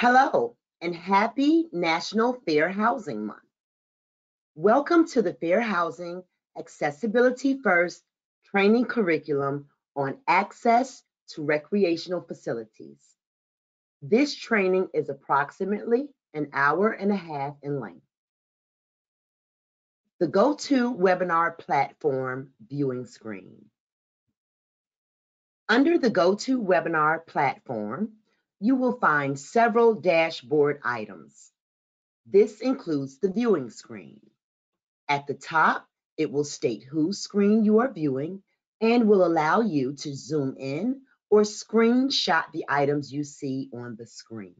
Hello, and happy National Fair Housing Month. Welcome to the Fair Housing Accessibility First training curriculum on access to recreational facilities. This training is approximately an hour and a half in length. The GoToWebinar platform viewing screen. Under the GoToWebinar platform, you will find several dashboard items. This includes the viewing screen. At the top, it will state whose screen you are viewing and will allow you to zoom in or screenshot the items you see on the screen.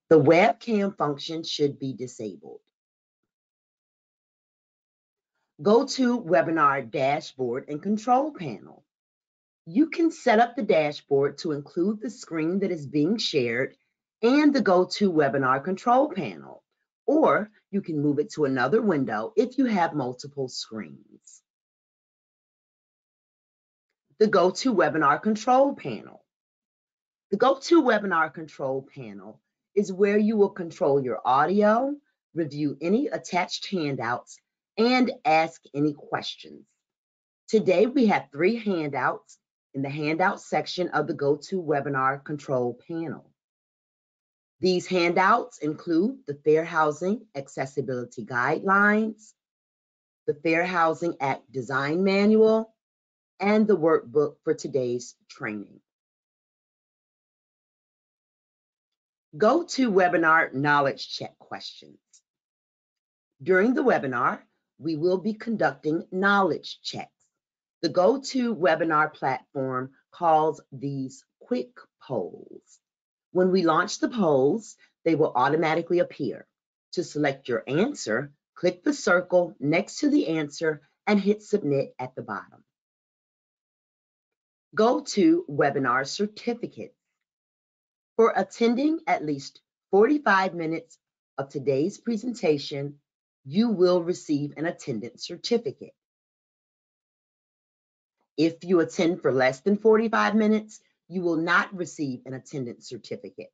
The webcam function should be disabled. Go to Webinar Dashboard and Control Panel. You can set up the dashboard to include the screen that is being shared and the GoToWebinar control panel, or you can move it to another window if you have multiple screens. The GoToWebinar control panel. The GoToWebinar control panel is where you will control your audio, review any attached handouts, and ask any questions. Today we have 3 handouts in the handout section of the GoToWebinar control panel. These handouts include the Fair Housing Accessibility Guidelines, the Fair Housing Act Design Manual, and the workbook for today's training. GoToWebinar knowledge check questions. During the webinar, we will be conducting knowledge checks. The GoToWebinar platform calls these quick polls. When we launch the polls, they will automatically appear. To select your answer, click the circle next to the answer and hit submit at the bottom. GoToWebinar certificates. For attending at least 45 minutes of today's presentation, you will receive an attendance certificate. If you attend for less than 45 minutes, you will not receive an attendance certificate.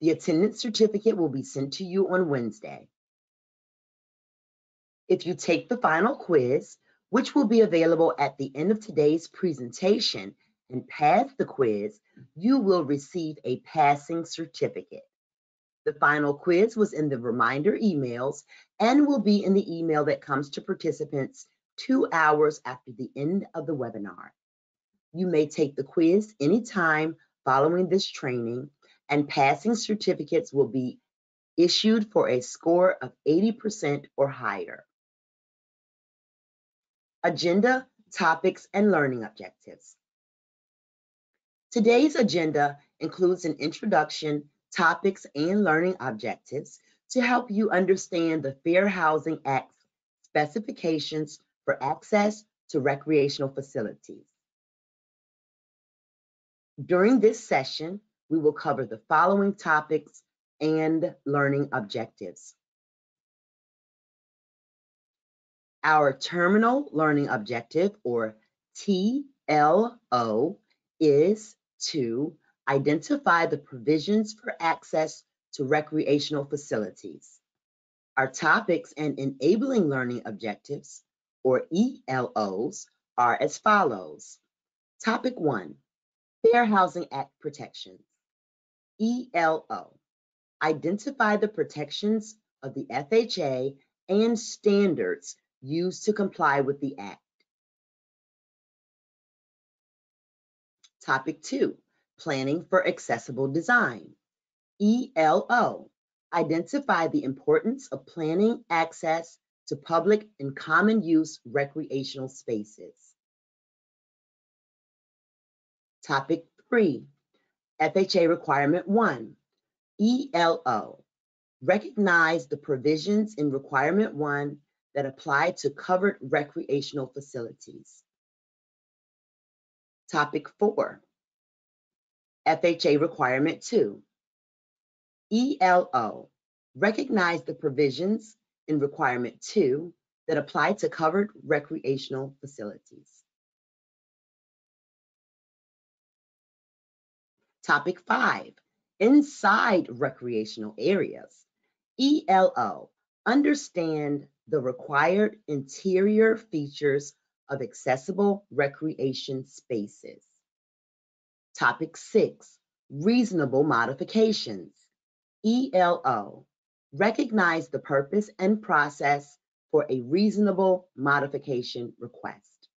The attendance certificate will be sent to you on Wednesday. If you take the final quiz, which will be available at the end of today's presentation, and pass the quiz, you will receive a passing certificate. The final quiz was in the reminder emails and will be in the email that comes to participants 2 hours after the end of the webinar. You may take the quiz anytime following this training, and passing certificates will be issued for a score of 80% or higher. Agenda, topics, and learning objectives. Today's agenda includes an introduction, topics, and learning objectives to help you understand the Fair Housing Act specifications for access to recreational facilities. During this session, we will cover the following topics and learning objectives. Our terminal learning objective, or TLO, is to identify the provisions for access to recreational facilities. Our topics and enabling learning objectives, or ELOs, are as follows. Topic 1, Fair Housing Act protections. ELO, identify the protections of the FHA and standards used to comply with the Act. Topic 2, Planning for Accessible Design. ELO, identify the importance of planning access to public and common use recreational spaces. Topic 3, FHA Requirement 1, ELO, recognize the provisions in Requirement 1 that apply to covered recreational facilities. Topic 4, FHA Requirement 2, ELO, recognize the provisions in Requirement 2 that apply to covered recreational facilities. Topic 5, inside recreational areas. ELO, understand the required interior features of accessible recreation spaces. Topic 6, reasonable modifications. ELO, recognize the purpose and process for a reasonable modification request.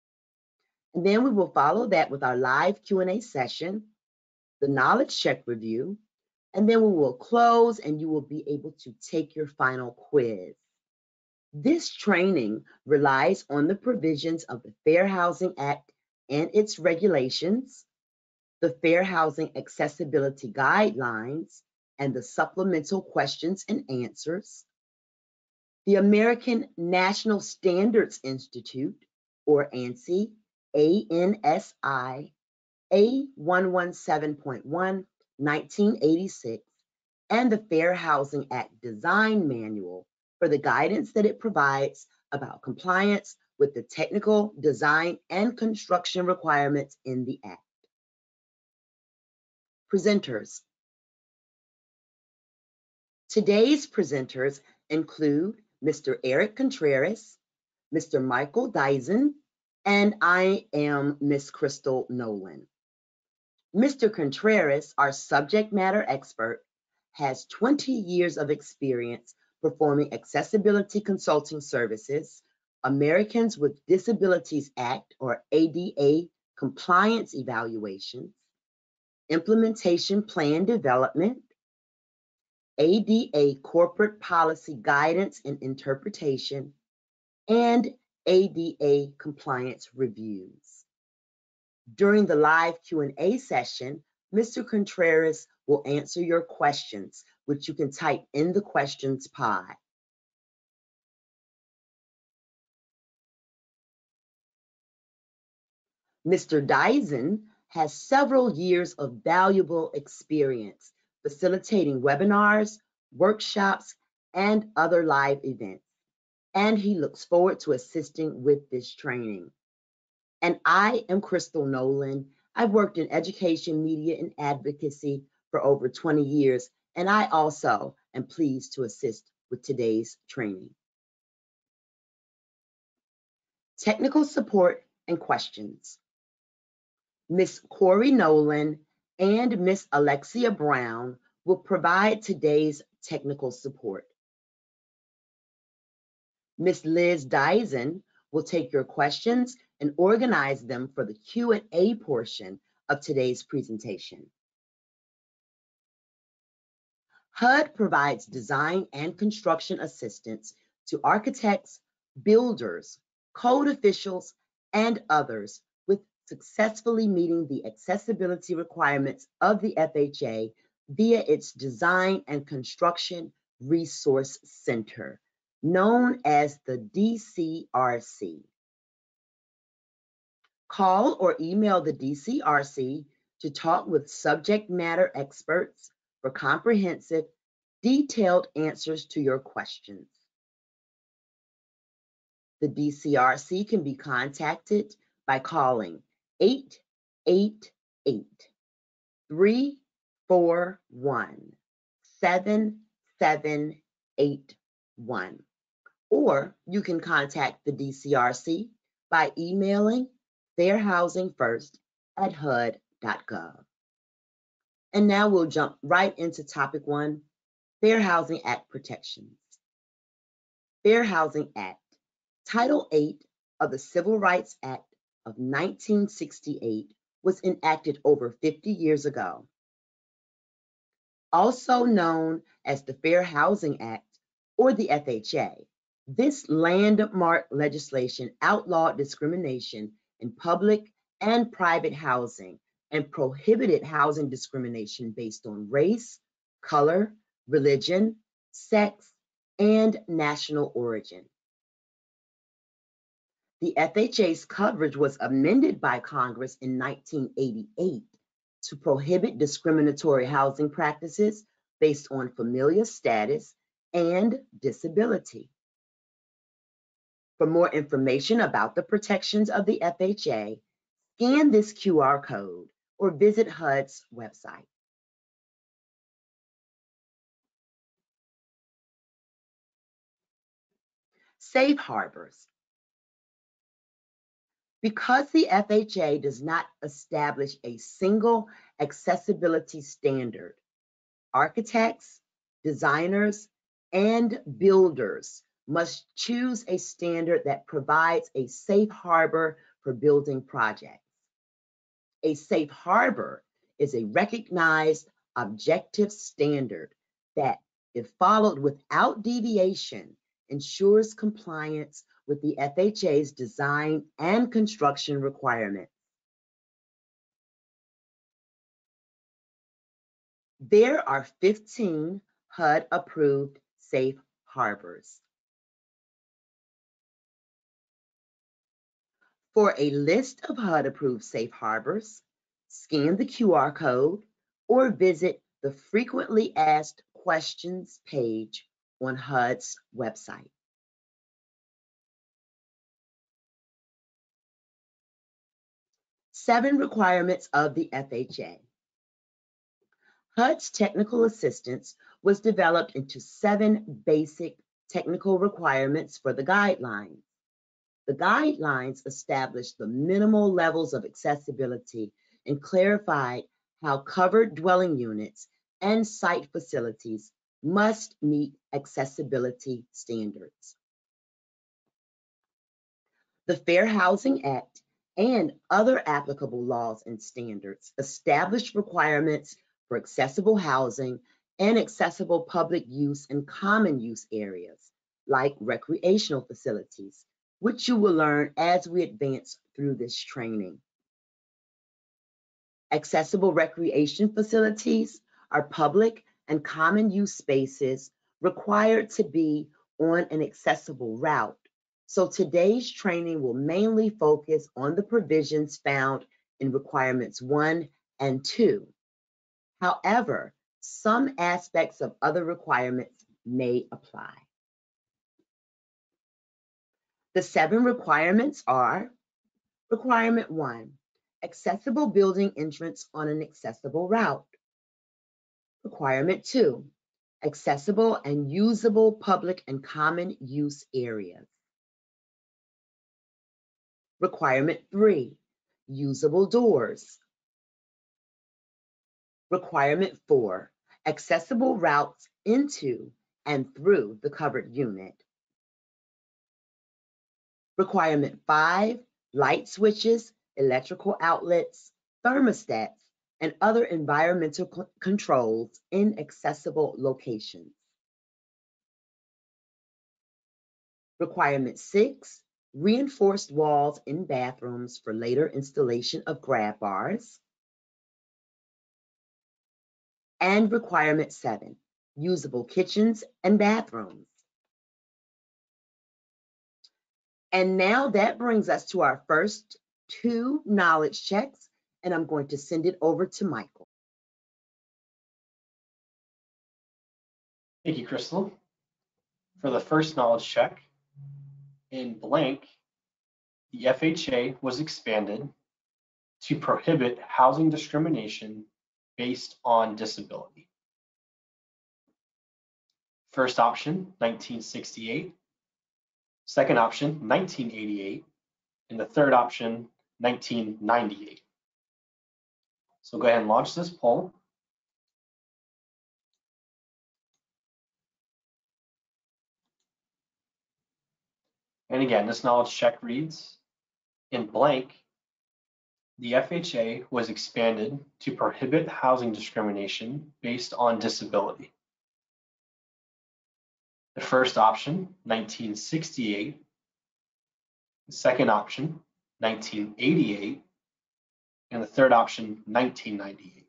And then we will follow that with our live Q&A session, the knowledge check review, and then we will close and you will be able to take your final quiz. This training relies on the provisions of the Fair Housing Act and its regulations, the Fair Housing Accessibility Guidelines, and the supplemental questions and answers, the American National Standards Institute, or ANSI, ANSI, A117.1, 1986, and the Fair Housing Act Design Manual for the guidance that it provides about compliance with the technical, design, and construction requirements in the Act. Presenters. Today's presenters include Mr. Eric Contreras, Mr. Michael Dyson, and I am Miss Crystal Nolan. Mr. Contreras, our subject matter expert, has 20 years of experience performing accessibility consulting services, Americans with Disabilities Act, or ADA, compliance evaluations, implementation plan development, ADA corporate policy guidance and interpretation, and ADA compliance reviews. During the live Q&A session, Mr. Contreras will answer your questions, which you can type in the questions pod. Mr. Dyson has several years of valuable experience facilitating webinars, workshops, and other live events, and he looks forward to assisting with this training. And I am Crystal Nolan. I've worked in education, media, and advocacy for over 20 years, and I also am pleased to assist with today's training. Technical support and questions. Ms. Corey Nolan and Ms. Alexia Brown will provide today's technical support. Ms. Liz Dyson will take your questions and organize them for the Q&A portion of today's presentation. HUD provides design and construction assistance to architects, builders, code officials, and others with successfully meeting the accessibility requirements of the FHA via its Design and Construction Resource Center, known as the DCRC. Call or email the DCRC to talk with subject matter experts for comprehensive, detailed answers to your questions. The DCRC can be contacted by calling 888-341-7781, or you can contact the DCRC by emailing fairhousingfirst@hud.gov. And now we'll jump right into topic 1, Fair Housing Act protections. Fair Housing Act, Title 8 of the Civil Rights Act of 1968 was enacted over 50 years ago. Also known as the Fair Housing Act, or the FHA, this landmark legislation outlawed discrimination in public and private housing and prohibited housing discrimination based on race, color, religion, sex, and national origin. The FHA's coverage was amended by Congress in 1988 to prohibit discriminatory housing practices based on familial status and disability. For more information about the protections of the FHA, scan this QR code or visit HUD's website. Safe harbors. Because the FHA does not establish a single accessibility standard, architects, designers, and builders must choose a standard that provides a safe harbor for building projects. A safe harbor is a recognized objective standard that, if followed without deviation, ensures compliance with the FHA's design and construction requirements. There are 15 HUD-approved safe harbors. For a list of HUD-approved safe harbors, scan the QR code or visit the Frequently Asked Questions page on HUD's website. Seven requirements of the FHA. HUD's technical assistance was developed into 7 basic technical requirements for the guidelines. The guidelines established the minimal levels of accessibility and clarified how covered dwelling units and site facilities must meet accessibility standards. The Fair Housing Act and other applicable laws and standards establish requirements for accessible housing and accessible public use and common use areas, like recreational facilities, which you will learn as we advance through this training. Accessible recreation facilities are public and common use spaces required to be on an accessible route. So today's training will mainly focus on the provisions found in requirements 1 and 2. However, some aspects of other requirements may apply. The 7 requirements are: Requirement 1, accessible building entrance on an accessible route. Requirement 2, accessible and usable public and common use areas. Requirement 3, usable doors. Requirement 4, accessible routes into and through the covered unit. Requirement 5, light switches, electrical outlets, thermostats, and other environmental controls in accessible locations. Requirement 6, reinforced walls in bathrooms for later installation of grab bars. And requirement 7, usable kitchens and bathrooms. And now that brings us to our first 2 knowledge checks, and I'm going to send it over to Michael. Thank you, Crystal. For the first knowledge check, in blank, the FHA was expanded to prohibit housing discrimination based on disability. First option, 1968. Second option, 1988. And the third option, 1998. So go ahead and launch this poll. And again, this knowledge check reads, in blank, the FHA was expanded to prohibit housing discrimination based on disability. The first option, 1968. The second option, 1988. And the third option, 1998.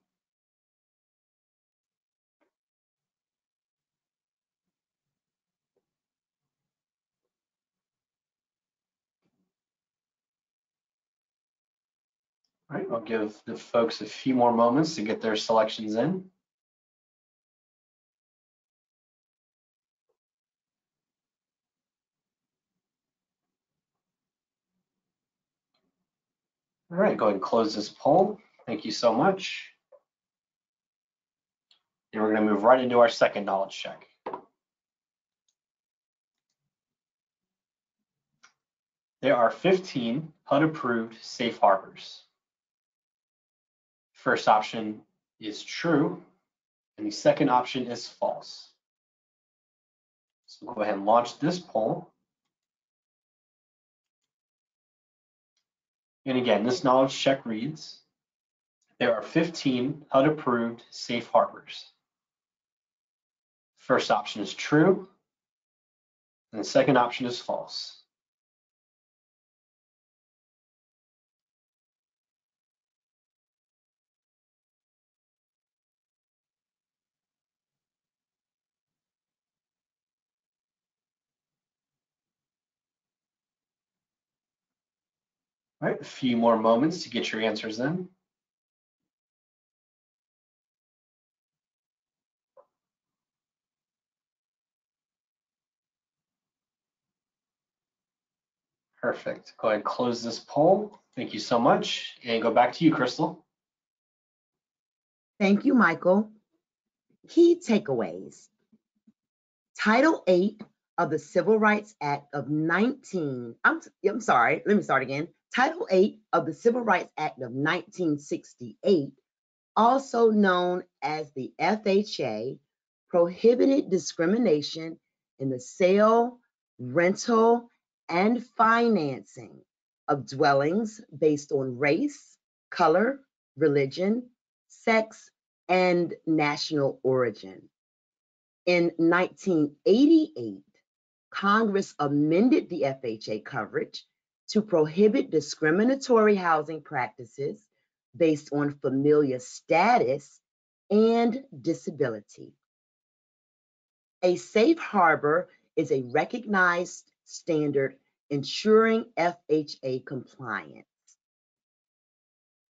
All right, I'll give the folks a few more moments to get their selections in. All right, go ahead and close this poll. Thank you so much. And we're going to move right into our second knowledge check. There are 15 HUD-approved safe harbors. First option is true, and the second option is false. So we'll go ahead and launch this poll. And again, this knowledge check reads, there are 15 HUD-approved safe harbors. First option is true, and the second option is false. All right, a few more moments to get your answers in. Perfect. Go ahead and close this poll. Thank you so much. And go back to you, Crystal. Thank you, Michael. Key takeaways. Title 8 of the Civil Rights Act of 1968, also known as the FHA, prohibited discrimination in the sale, rental, and financing of dwellings based on race, color, religion, sex, and national origin. In 1988, Congress amended the FHA coverage to prohibit discriminatory housing practices based on familial status and disability. A safe harbor is a recognized standard ensuring FHA compliance.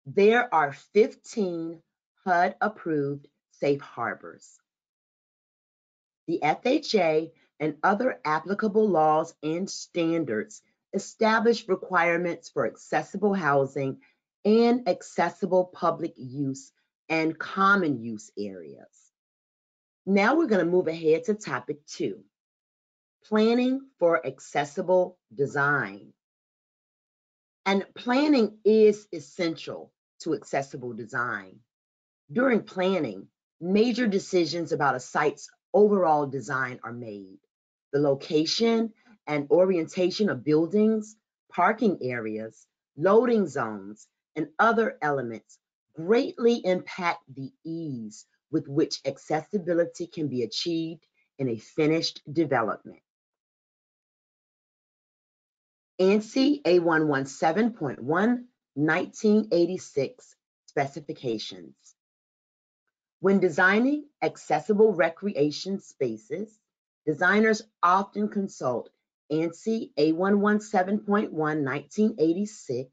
There are 15 HUD-approved safe harbors. The FHA and other applicable laws and standards establish requirements for accessible housing and accessible public use and common use areas. Now we're going to move ahead to topic 2, planning for accessible design. And planning is essential to accessible design. During planning, major decisions about a site's overall design are made. The location and orientation of buildings, parking areas, loading zones, and other elements greatly impact the ease with which accessibility can be achieved in a finished development. ANSI A117.1 1986 specifications. When designing accessible recreation spaces, designers often consult ANSI A117.1 1986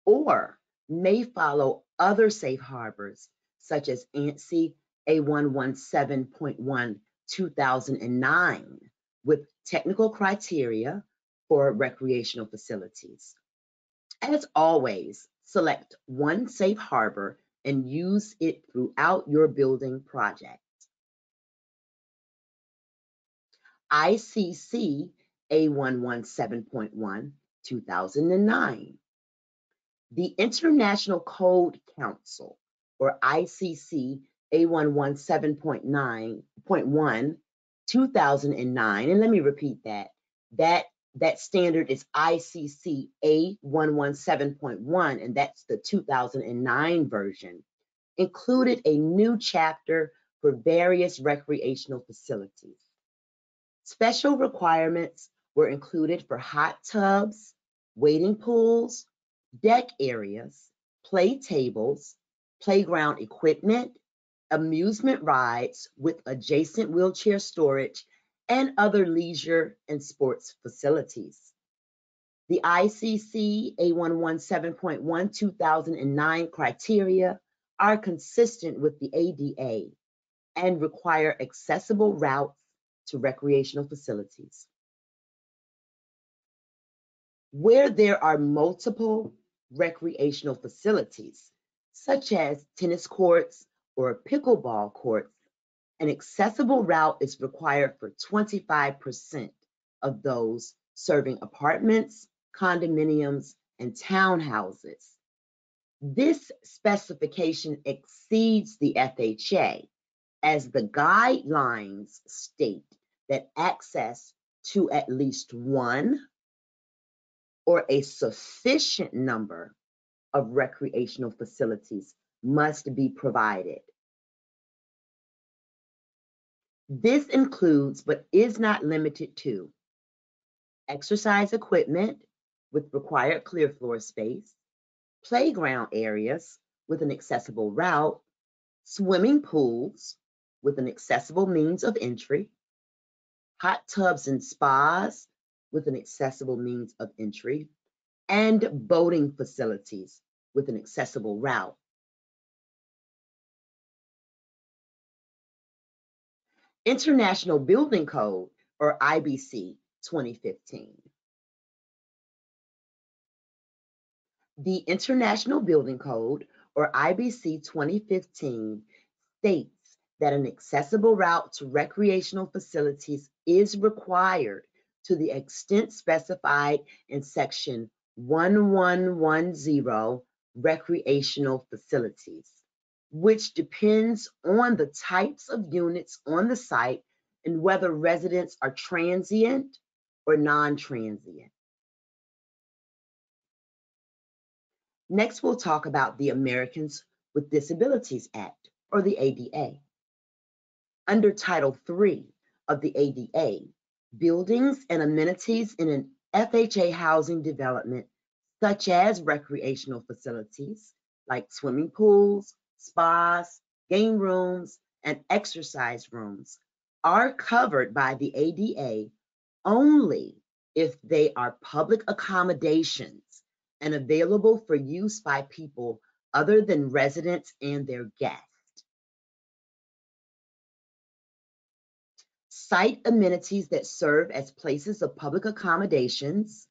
or may follow other safe harbors such as ANSI A117.1 2009 with technical criteria for recreational facilities. As always, select one safe harbor and use it throughout your building project. ICC A117.1 2009. The International Code Council, or ICC A117.1 2009, and let me repeat that standard is ICC A117.1, and that's the 2009 version, included a new chapter for various recreational facilities. Special requirements were included for hot tubs, wading pools, deck areas, play tables, playground equipment, amusement rides with adjacent wheelchair storage, and other leisure and sports facilities. The ICC A117.1 2009 criteria are consistent with the ADA and require accessible routes to recreational facilities. Where there are multiple recreational facilities, such as tennis courts or pickleball courts, an accessible route is required for 25% of those serving apartments, condominiums, and townhouses. This specification exceeds the FHA, as the guidelines state that access to at least one or a sufficient number of recreational facilities must be provided. This includes, but is not limited to, exercise equipment with required clear floor space, playground areas with an accessible route, swimming pools with an accessible means of entry, hot tubs and spas with an accessible means of entry, and boating facilities with an accessible route. International Building Code, or IBC 2015. The International Building Code, or IBC 2015, states that an accessible route to recreational facilities is required to the extent specified in Section 1110, Recreational Facilities, which depends on the types of units on the site and whether residents are transient or non-transient. Next, we'll talk about the Americans with Disabilities Act, or the ADA. Under Title III of the ADA, buildings and amenities in an FHA housing development, such as recreational facilities like swimming pools, spas, game rooms, and exercise rooms, are covered by the ADA only if they are public accommodations and available for use by people other than residents and their guests. Site amenities that serve as places of public accommodations,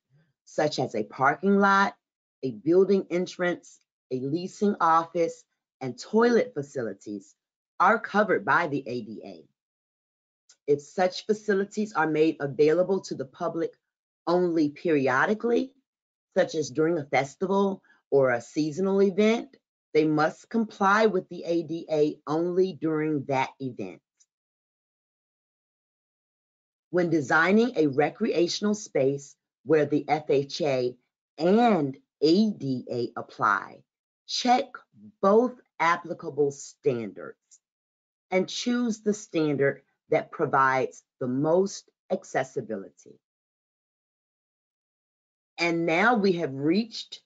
such as a parking lot, a building entrance, a leasing office, and toilet facilities, are covered by the ADA. If such facilities are made available to the public only periodically, such as during a festival or a seasonal event, they must comply with the ADA only during that event. When designing a recreational space where the FHA and ADA apply, check both applicable standards and choose the standard that provides the most accessibility. And now we have reached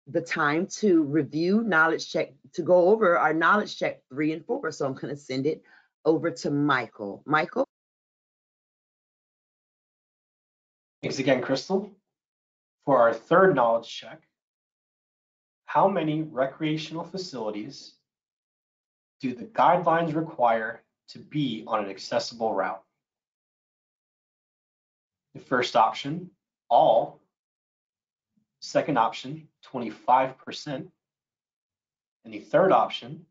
the time to review knowledge check, to go over our knowledge check 3 and 4. So I'm going to send it over to Michael. Michael? Thanks again, Crystal. For our third knowledge check, how many recreational facilities do the guidelines require to be on an accessible route? The first option, all. Second option, 25%. And the third option,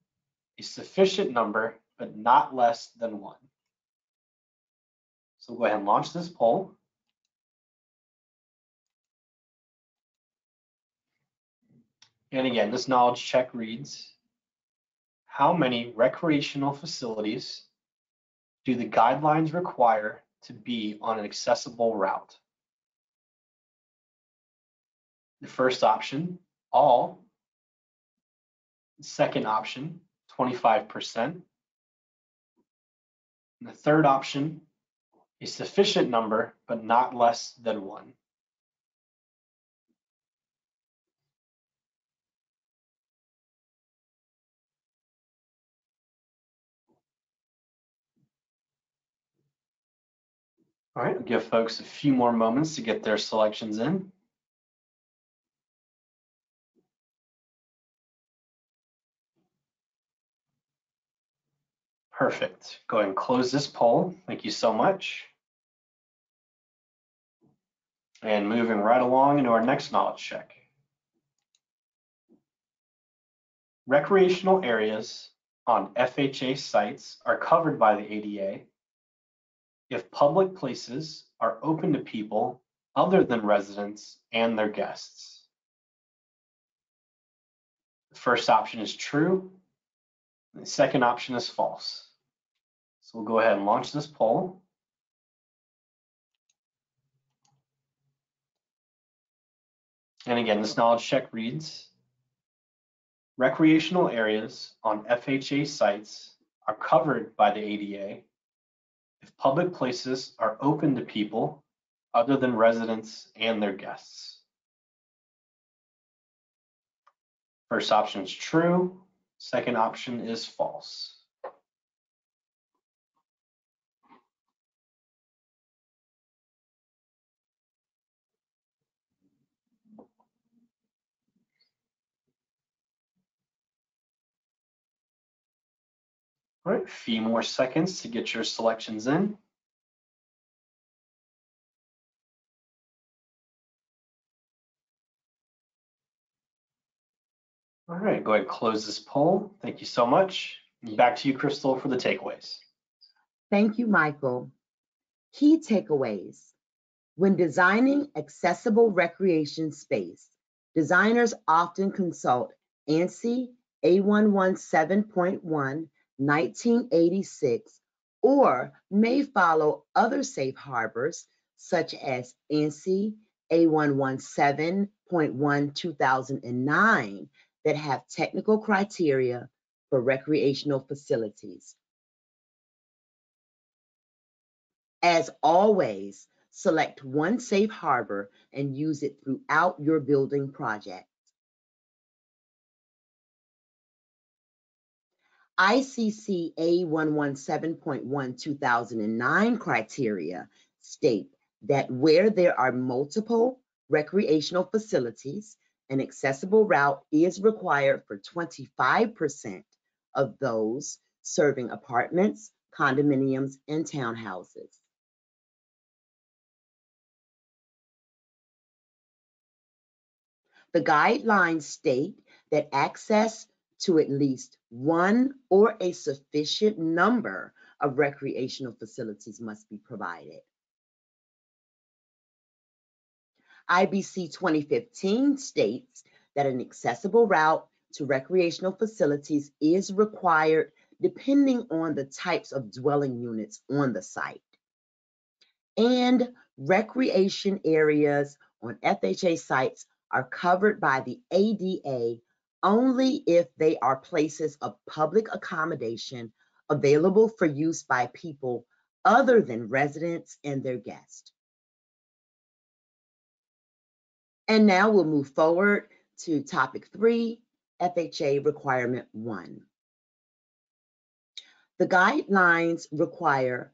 a sufficient number, but not less than one. So go ahead and launch this poll. And again, this knowledge check reads, how many recreational facilities do the guidelines require to be on an accessible route? The first option, all. The second option, 25%. And the third option, a sufficient number, but not less than one. All right, we'll give folks a few more moments to get their selections in. Perfect. Go ahead and close this poll. Thank you so much. And moving right along into our next knowledge check. Recreational areas on FHA sites are covered by the ADA if public places are open to people other than residents and their guests. The first option is true, and the second option is false. So we'll go ahead and launch this poll. And again, this knowledge check reads, recreational areas on FHA sites are covered by the ADA if public places are open to people other than residents and their guests. First option is true, second option is false. All right, a few more seconds to get your selections in. All right, go ahead and close this poll. Thank you so much. Back to you, Crystal, for the takeaways. Thank you, Michael. Key takeaways. When designing accessible recreation space, designers often consult ANSI A117.1 1986 or may follow other safe harbors such as ANSI A117.1 2009 that have technical criteria for recreational facilities. As always, select one safe harbor and use it throughout your building project. ICC A117.1 2009 criteria state that where there are multiple recreational facilities, an accessible route is required for 25% of those serving apartments, condominiums, and townhouses. The guidelines state that access to at least one or a sufficient number of recreational facilities must be provided. IBC 2015 states that an accessible route to recreational facilities is required depending on the types of dwelling units on the site. And recreation areas on FHA sites are covered by the ADA only if they are places of public accommodation available for use by people other than residents and their guests. And now we'll move forward to topic 3, FHA requirement 1. The guidelines require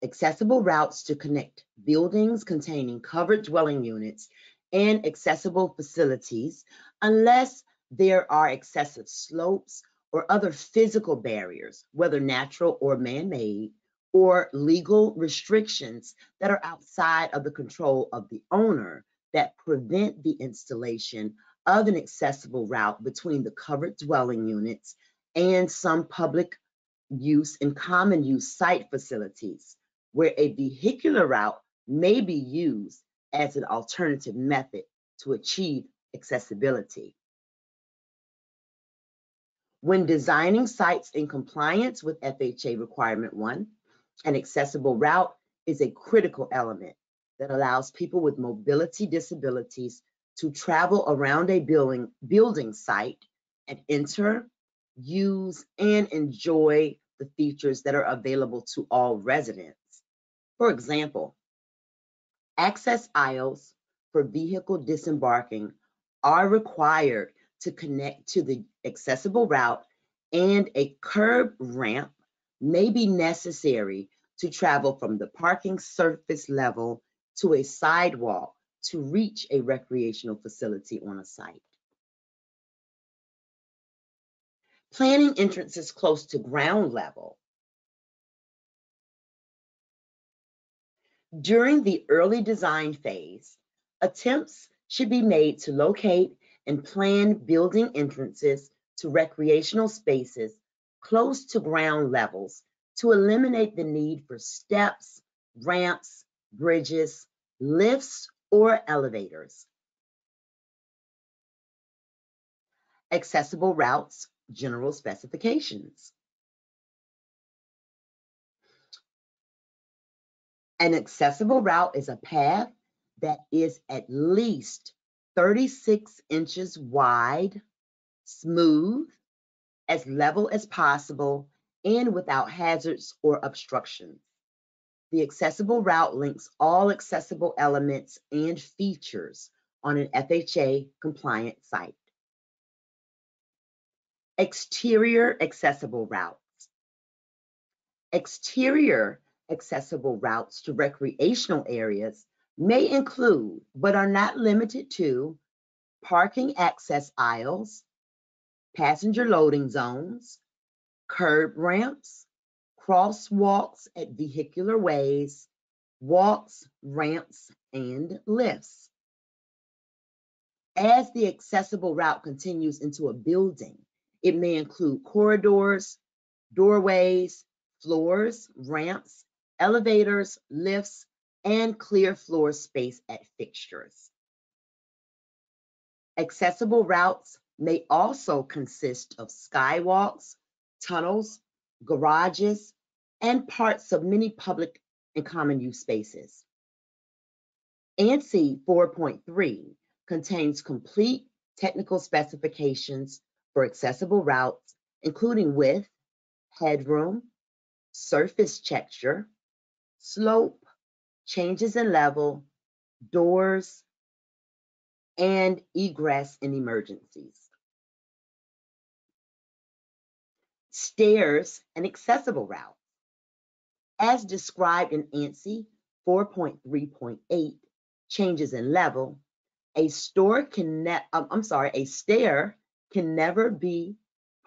accessible routes to connect buildings containing covered dwelling units and accessible facilities unless there are excessive slopes or other physical barriers, whether natural or man-made, or legal restrictions that are outside of the control of the owner that prevent the installation of an accessible route between the covered dwelling units and some public use and common use site facilities, where a vehicular route may be used as an alternative method to achieve accessibility. When designing sites in compliance with FHA requirement 1, an accessible route is a critical element that allows people with mobility disabilities to travel around a building site and enter, use, and enjoy the features that are available to all residents. For example, access aisles for vehicle disembarking are required to connect to the accessible route, and a curb ramp may be necessary to travel from the parking surface level to a sidewalk to reach a recreational facility on a site. Planning entrances close to ground level. During the early design phase, attempts should be made to locate and plan building entrances to recreational spaces close to ground levels to eliminate the need for steps, ramps, bridges, lifts, or elevators. Accessible routes, general specifications. An accessible route is a path that is at least 36 inches wide, smooth, as level as possible, and without hazards or obstructions. The accessible route links all accessible elements and features on an FHA compliant site. Exterior accessible routes. Exterior accessible routes to recreational areas may include, but are not limited to, parking access aisles, passenger loading zones, curb ramps, crosswalks at vehicular ways, walks, ramps, and lifts. As the accessible route continues into a building, it may include corridors, doorways, floors, ramps, elevators, lifts, and clear floor space at fixtures. Accessible routes may also consist of skywalks, tunnels, garages, and parts of many public and common use spaces. ANSI 4.3 contains complete technical specifications for accessible routes, including width, headroom, surface texture, slope, changes in level, doors, and egress in emergencies. Stairs and accessible routes. As described in ANSI 4.3.8, changes in level, a stair can never be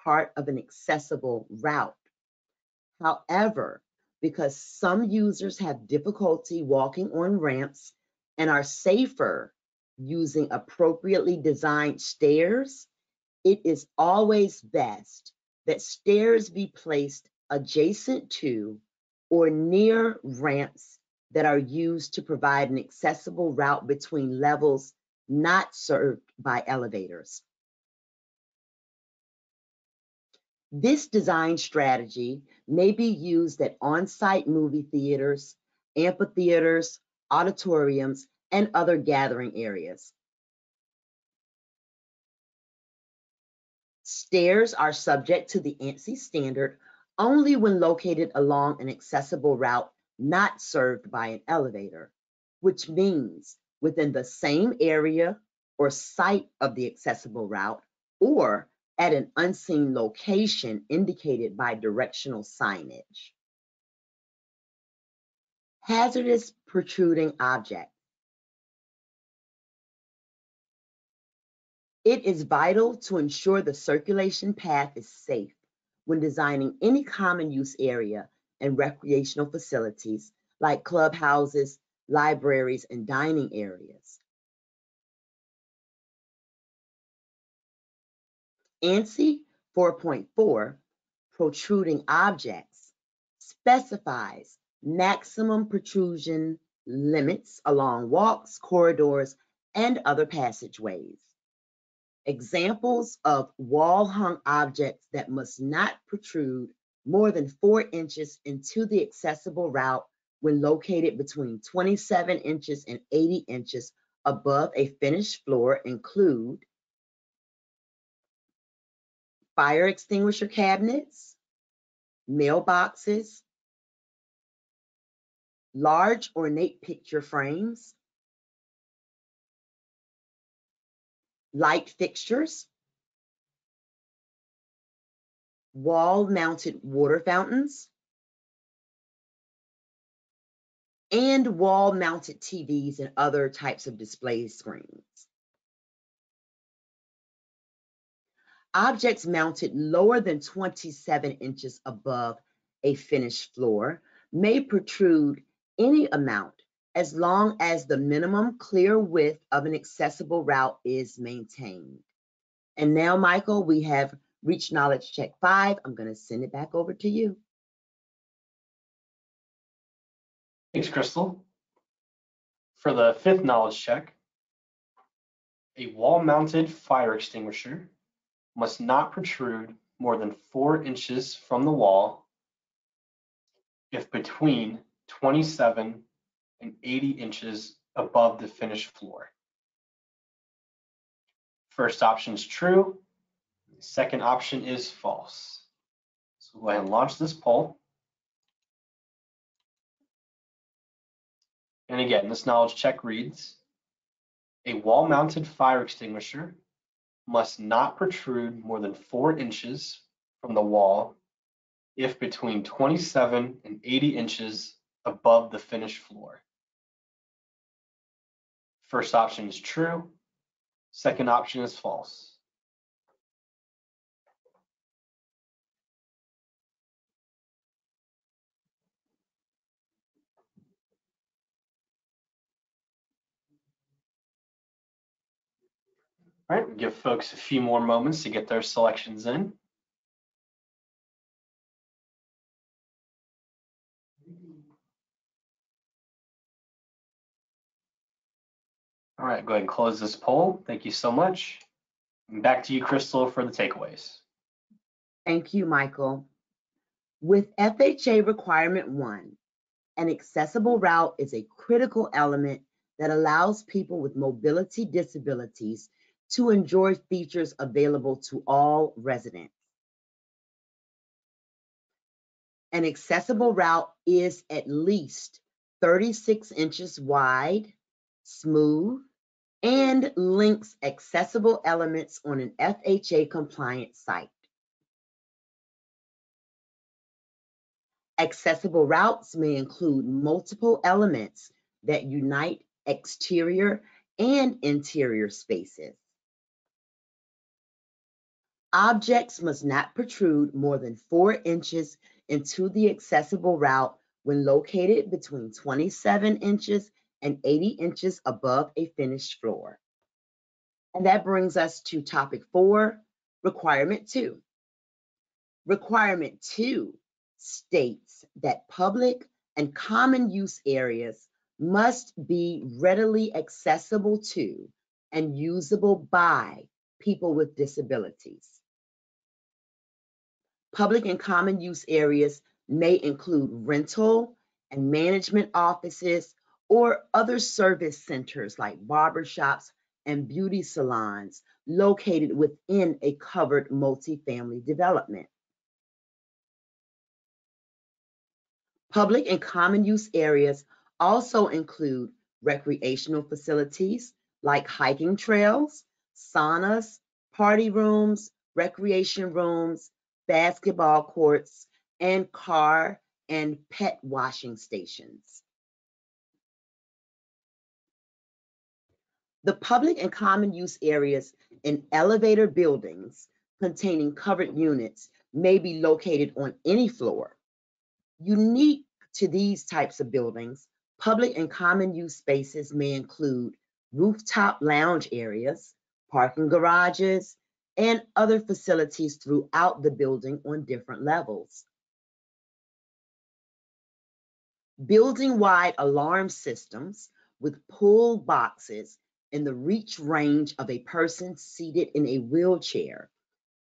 part of an accessible route. However, because some users have difficulty walking on ramps and are safer using appropriately designed stairs, it is always best that stairs be placed adjacent to or near ramps that are used to provide an accessible route between levels not served by elevators. This design strategy may be used at on-site movie theaters, amphitheaters, auditoriums, and other gathering areas. Stairs are subject to the ANSI standard only when located along an accessible route not served by an elevator, which means within the same area or site of the accessible route, or at an unseen location indicated by directional signage. Hazardous protruding objects. It is vital to ensure the circulation path is safe when designing any common use area and recreational facilities like clubhouses, libraries, and dining areas. ANSI 4.4, protruding objects, specifies maximum protrusion limits along walks, corridors, and other passageways. Examples of wall-hung objects that must not protrude more than 4 inches into the accessible route when located between 27 inches and 80 inches above a finished floor include fire extinguisher cabinets, mailboxes, large ornate picture frames, light fixtures, wall-mounted water fountains, and wall-mounted TVs and other types of display screens. Objects mounted lower than 27 inches above a finished floor may protrude any amount as long as the minimum clear width of an accessible route is maintained. And now, Michael, we have reached knowledge check 5. I'm going to send it back over to you. Thanks, Crystal. For the fifth knowledge check, a wall-mounted fire extinguisher must not protrude more than 4 inches from the wall if between 27 and 80 inches above the finished floor. First option is true. Second option is false. So go ahead and launch this poll. And again, this knowledge check reads, a wall-mounted fire extinguisher must not protrude more than 4 inches from the wall if between 27 and 80 inches above the finished floor. First option is true. Second option is false. All right, we'll give folks a few more moments to get their selections in. All right, go ahead and close this poll. Thank you so much. And back to you, Crystal, for the takeaways. Thank you, Michael. With FHA Requirement 1, an accessible route is a critical element that allows people with mobility disabilities to enjoy features available to all residents. An accessible route is at least 36 inches wide, smooth, and links accessible elements on an FHA compliant site. Accessible routes may include multiple elements that unite exterior and interior spaces. Objects must not protrude more than 4 inches into the accessible route when located between 27 inches and 80 inches above a finished floor. And that brings us to topic 4, requirement 2. Requirement 2 states that public and common use areas must be readily accessible to and usable by people with disabilities. Public and common use areas may include rental and management offices or other service centers like barbershops and beauty salons located within a covered multifamily development. Public and common use areas also include recreational facilities like hiking trails, saunas, party rooms, recreation rooms, basketball courts, and car and pet washing stations. The public and common use areas in elevator buildings containing covered units may be located on any floor. Unique to these types of buildings, public and common use spaces may include rooftop lounge areas, parking garages, and other facilities throughout the building on different levels. Building-wide alarm systems with pull boxes in the reach range of a person seated in a wheelchair,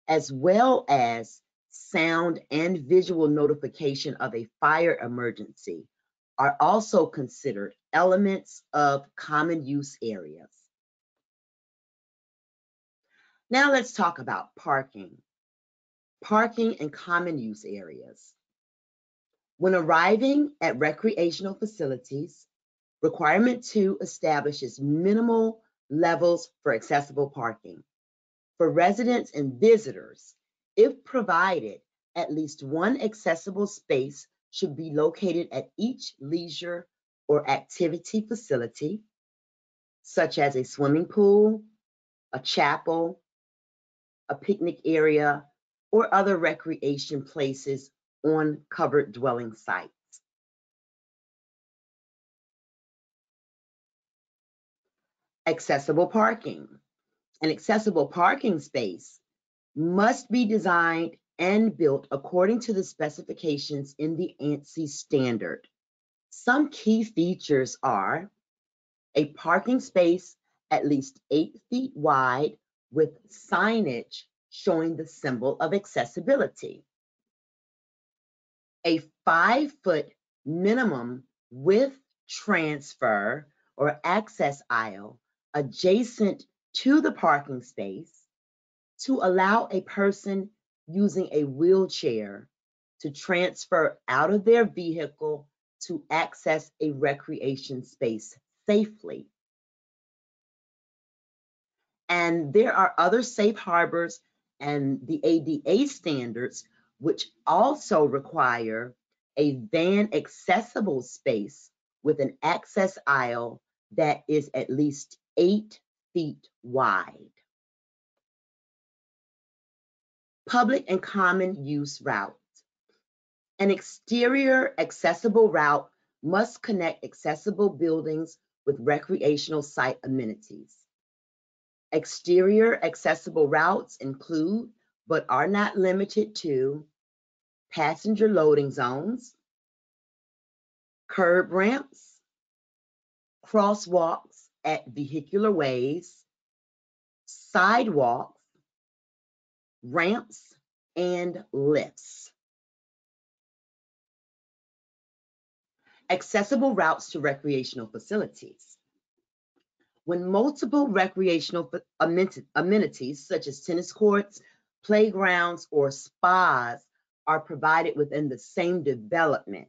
as well as sound and visual notification of a fire emergency, are also considered elements of common use areas. Now let's talk about parking. Parking and common use areas. When arriving at recreational facilities, Requirement 2 establishes minimal levels for accessible parking. For residents and visitors, if provided, at least one accessible space should be located at each leisure or activity facility, such as a swimming pool, a chapel, a picnic area, or other recreation places on covered dwelling sites. Accessible parking. An accessible parking space must be designed and built according to the specifications in the ANSI standard. Some key features are A parking space at least 8 feet wide with signage showing the symbol of accessibility. A 5-foot minimum with transfer or access aisle adjacent to the parking space to allow a person using a wheelchair to transfer out of their vehicle to access a recreation space safely. And there are other safe harbors and the ADA standards, which also require a van accessible space with an access aisle that is at least 8 feet wide. Public and common use routes. An exterior accessible route must connect accessible buildings with recreational site amenities. Exterior accessible routes include, but are not limited to, passenger loading zones, curb ramps, crosswalks at vehicular ways, sidewalks, ramps, and lifts. Accessible routes to recreational facilities. When multiple recreational amenities such as tennis courts, playgrounds, or spas are provided within the same development,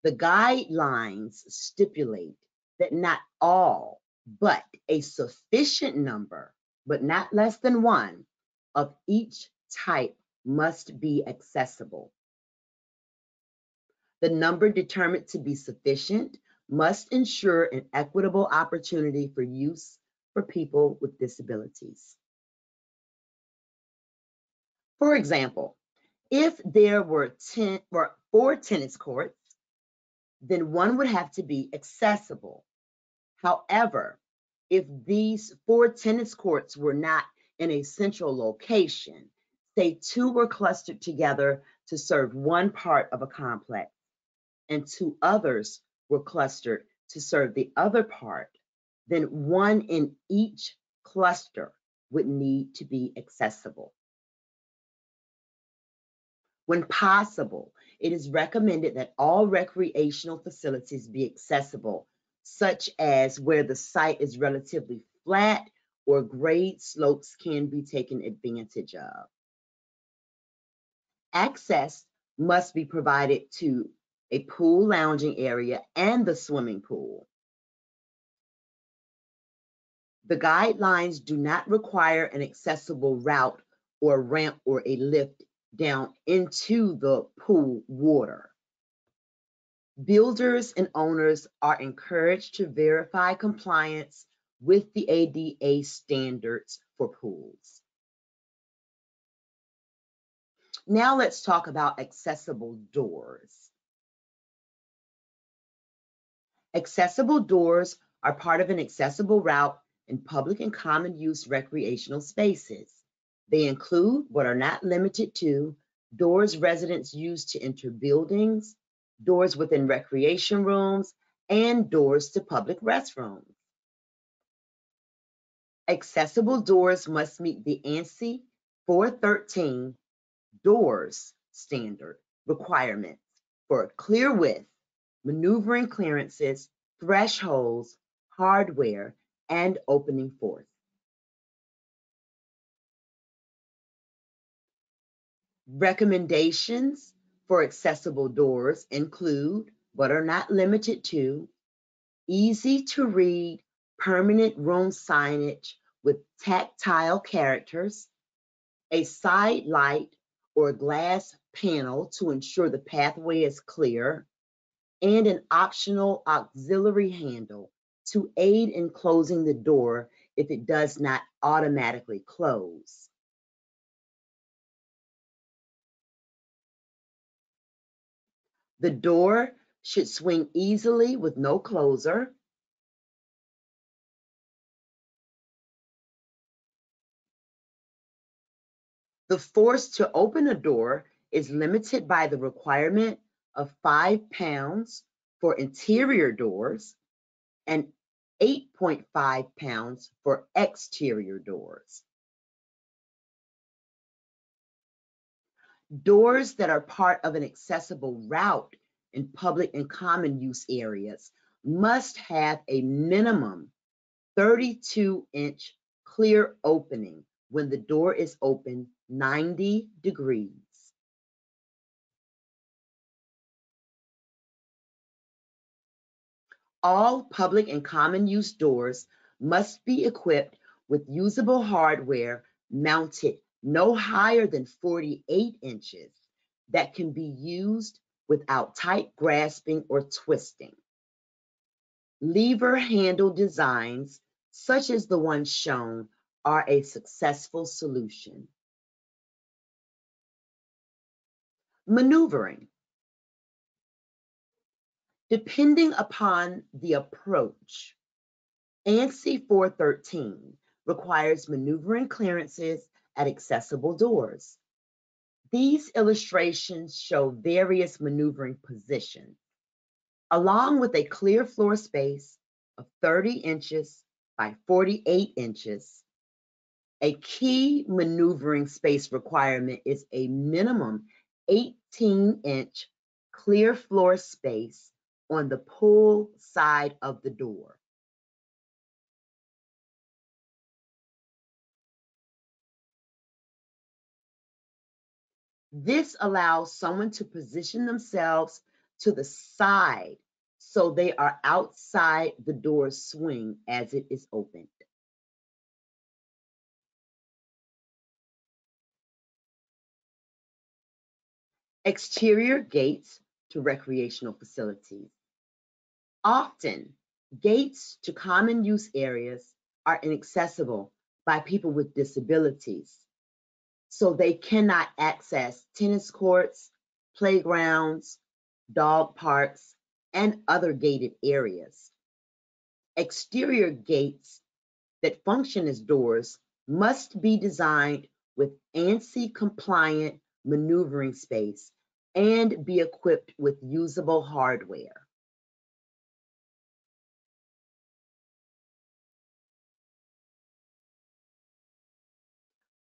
the guidelines stipulate that not all, but a sufficient number, but not less than one, of each type must be accessible. The number determined to be sufficient must ensure an equitable opportunity for use for people with disabilities. For example, if there were 4 tennis courts, then one would have to be accessible. However, if these 4 tennis courts were not in a central location, say 2 were clustered together to serve one part of a complex, and 2 others were clustered to serve the other part, then one in each cluster would need to be accessible. When possible, it is recommended that all recreational facilities be accessible, such as where the site is relatively flat or grade slopes can be taken advantage of. Access must be provided to a pool lounging area and the swimming pool. The guidelines do not require an accessible route or ramp or a lift down into the pool water. Builders and owners are encouraged to verify compliance with the ADA standards for pools. Now let's talk about accessible doors. Accessible doors are part of an accessible route in public and common use recreational spaces. They include, but are not limited to, doors residents use to enter buildings, doors within recreation rooms, and doors to public restrooms. Accessible doors must meet the ANSI 413 doors standard requirements for clear width, maneuvering clearances, thresholds, hardware, and opening force. Recommendations for accessible doors include, but are not limited to, easy to read permanent room signage with tactile characters, a side light or glass panel to ensure the pathway is clear, and an optional auxiliary handle to aid in closing the door if it does not automatically close. The door should swing easily with no closer. The force to open a door is limited by the requirement of 5 pounds for interior doors and 8.5 pounds for exterior doors. Doors that are part of an accessible route in public and common use areas must have a minimum 32-inch clear opening when the door is open 90 degrees. All public and common use doors must be equipped with usable hardware mounted no higher than 48 inches that can be used without tight grasping or twisting. Lever handle designs, such as the one shown, are a successful solution. Maneuvering. Depending upon the approach, ANSI 413 requires maneuvering clearances at accessible doors. These illustrations show various maneuvering positions, along with a clear floor space of 30 inches by 48 inches. A key maneuvering space requirement is a minimum 18-inch clear floor space on the pull side of the door. This allows someone to position themselves to the side so they are outside the door swing as it is opened. Exterior gates to recreational facilities. Often, gates to common use areas are inaccessible by people with disabilities, so they cannot access tennis courts, playgrounds, dog parks, and other gated areas. Exterior gates that function as doors must be designed with ANSI compliant maneuvering space and be equipped with usable hardware.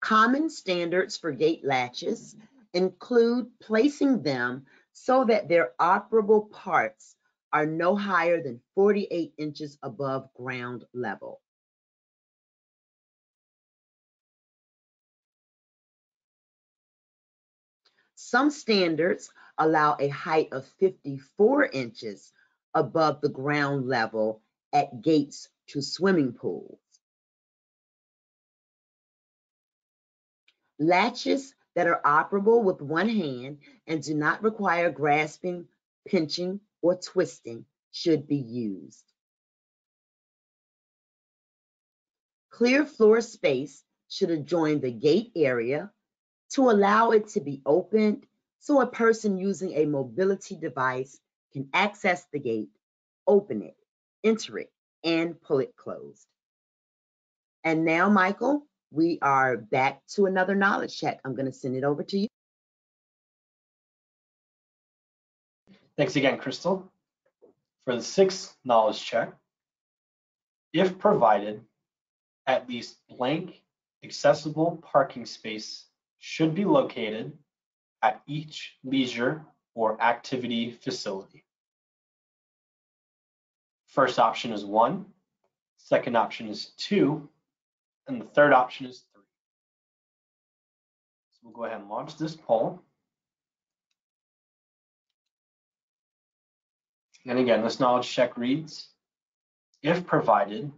Common standards for gate latches include placing them so that their operable parts are no higher than 48 inches above ground level. Some standards allow a height of 54 inches above the ground level at gates to swimming pools. Latches that are operable with one hand and do not require grasping, pinching, or twisting should be used. Clear floor space should adjoin the gate area to allow it to be opened so a person using a mobility device can access the gate, open it, enter it, and pull it closed. And now, Michael, we are back to another knowledge check. I'm going to send it over to you. Thanks again, Crystal. For the sixth knowledge check, if provided, at least blank accessible parking space should be located at each leisure or activity facility. First option is 1, second option is 2, and the third option is 3. So we'll go ahead and launch this poll. And again, this knowledge check reads, if provided,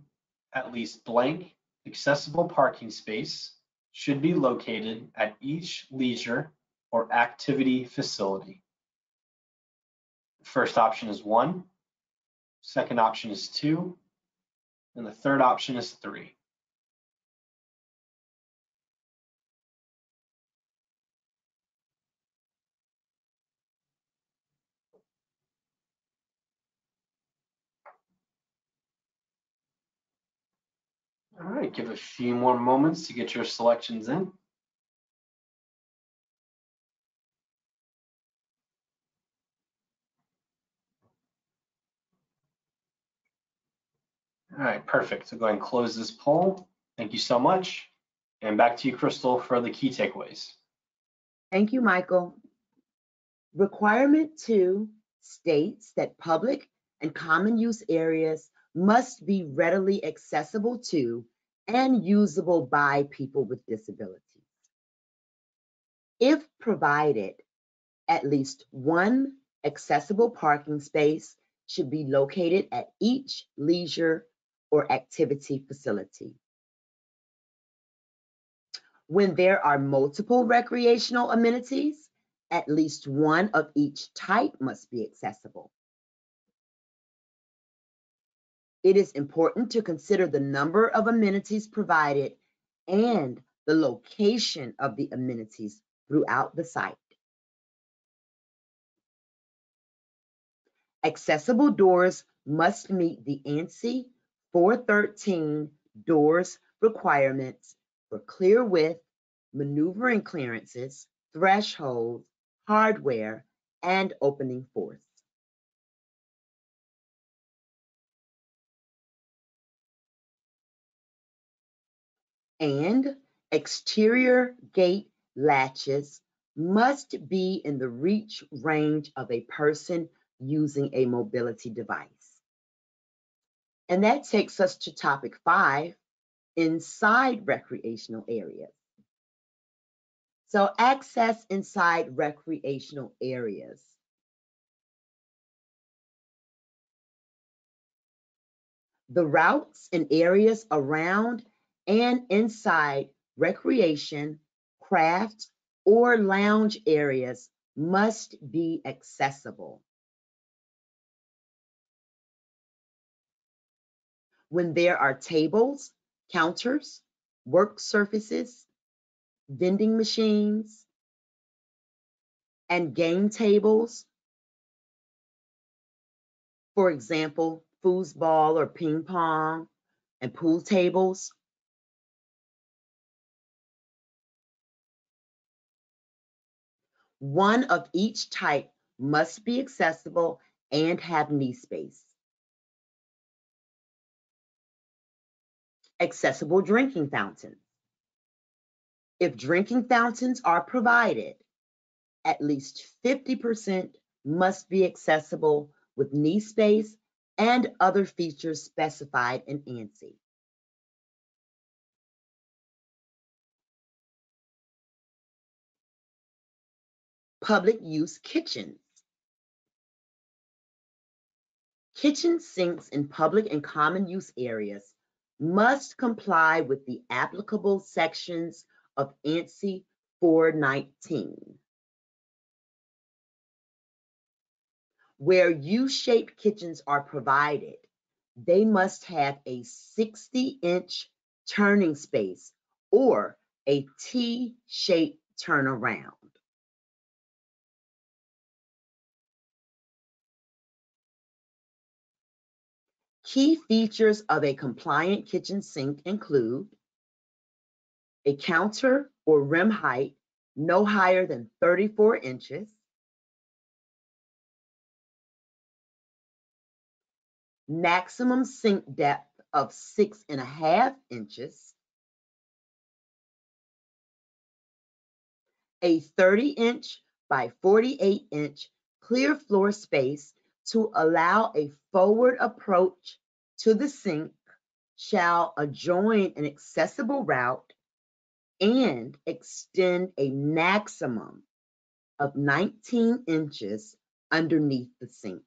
at least blank accessible parking space should be located at each leisure or activity facility. The first option is 1, second option is 2, and the third option is 3. All right, give a few more moments to get your selections in. All right, perfect. So go ahead and close this poll. Thank you so much. And back to you, Crystal, for the key takeaways. Thank you, Michael. Requirement 2 states that public and common use areas must be readily accessible to and usable by people with disabilities. If provided, at least one accessible parking space should be located at each leisure or activity facility. When there are multiple recreational amenities, at least one of each type must be accessible. It is important to consider the number of amenities provided and the location of the amenities throughout the site. Accessible doors must meet the ANSI 413 doors requirements for clear width, maneuvering clearances, thresholds, hardware, and opening force. And exterior gate latches must be in the reach range of a person using a mobility device. And that takes us to topic 5, inside recreational areas. So access inside recreational areas. The routes and areas around and inside recreation, craft, or lounge areas must be accessible. When there are tables, counters, work surfaces, vending machines, and game tables, for example, foosball or ping pong, and pool tables, one of each type must be accessible and have knee space. Accessible drinking fountains. If drinking fountains are provided, at least 50% must be accessible with knee space and other features specified in ANSI. Public use kitchens. Kitchen sinks in public and common use areas must comply with the applicable sections of ANSI 419. Where U-shaped kitchens are provided, they must have a 60-inch turning space or a T-shaped turnaround. Key features of a compliant kitchen sink include a counter or rim height no higher than 34 inches, maximum sink depth of 6.5 inches, a 30-inch by 48-inch clear floor space to allow a forward approach to the sink shall adjoin an accessible route and extend a maximum of 19 inches underneath the sink.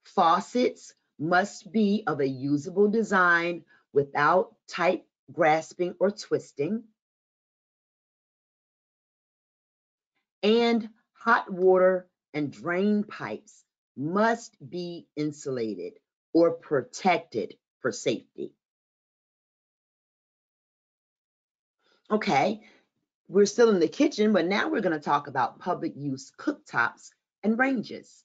Faucets must be of a usable design without tight grasping or twisting. And hot water and drain pipes must be insulated or protected for safety. Okay, we're still in the kitchen, but now we're going to talk about public use cooktops and ranges.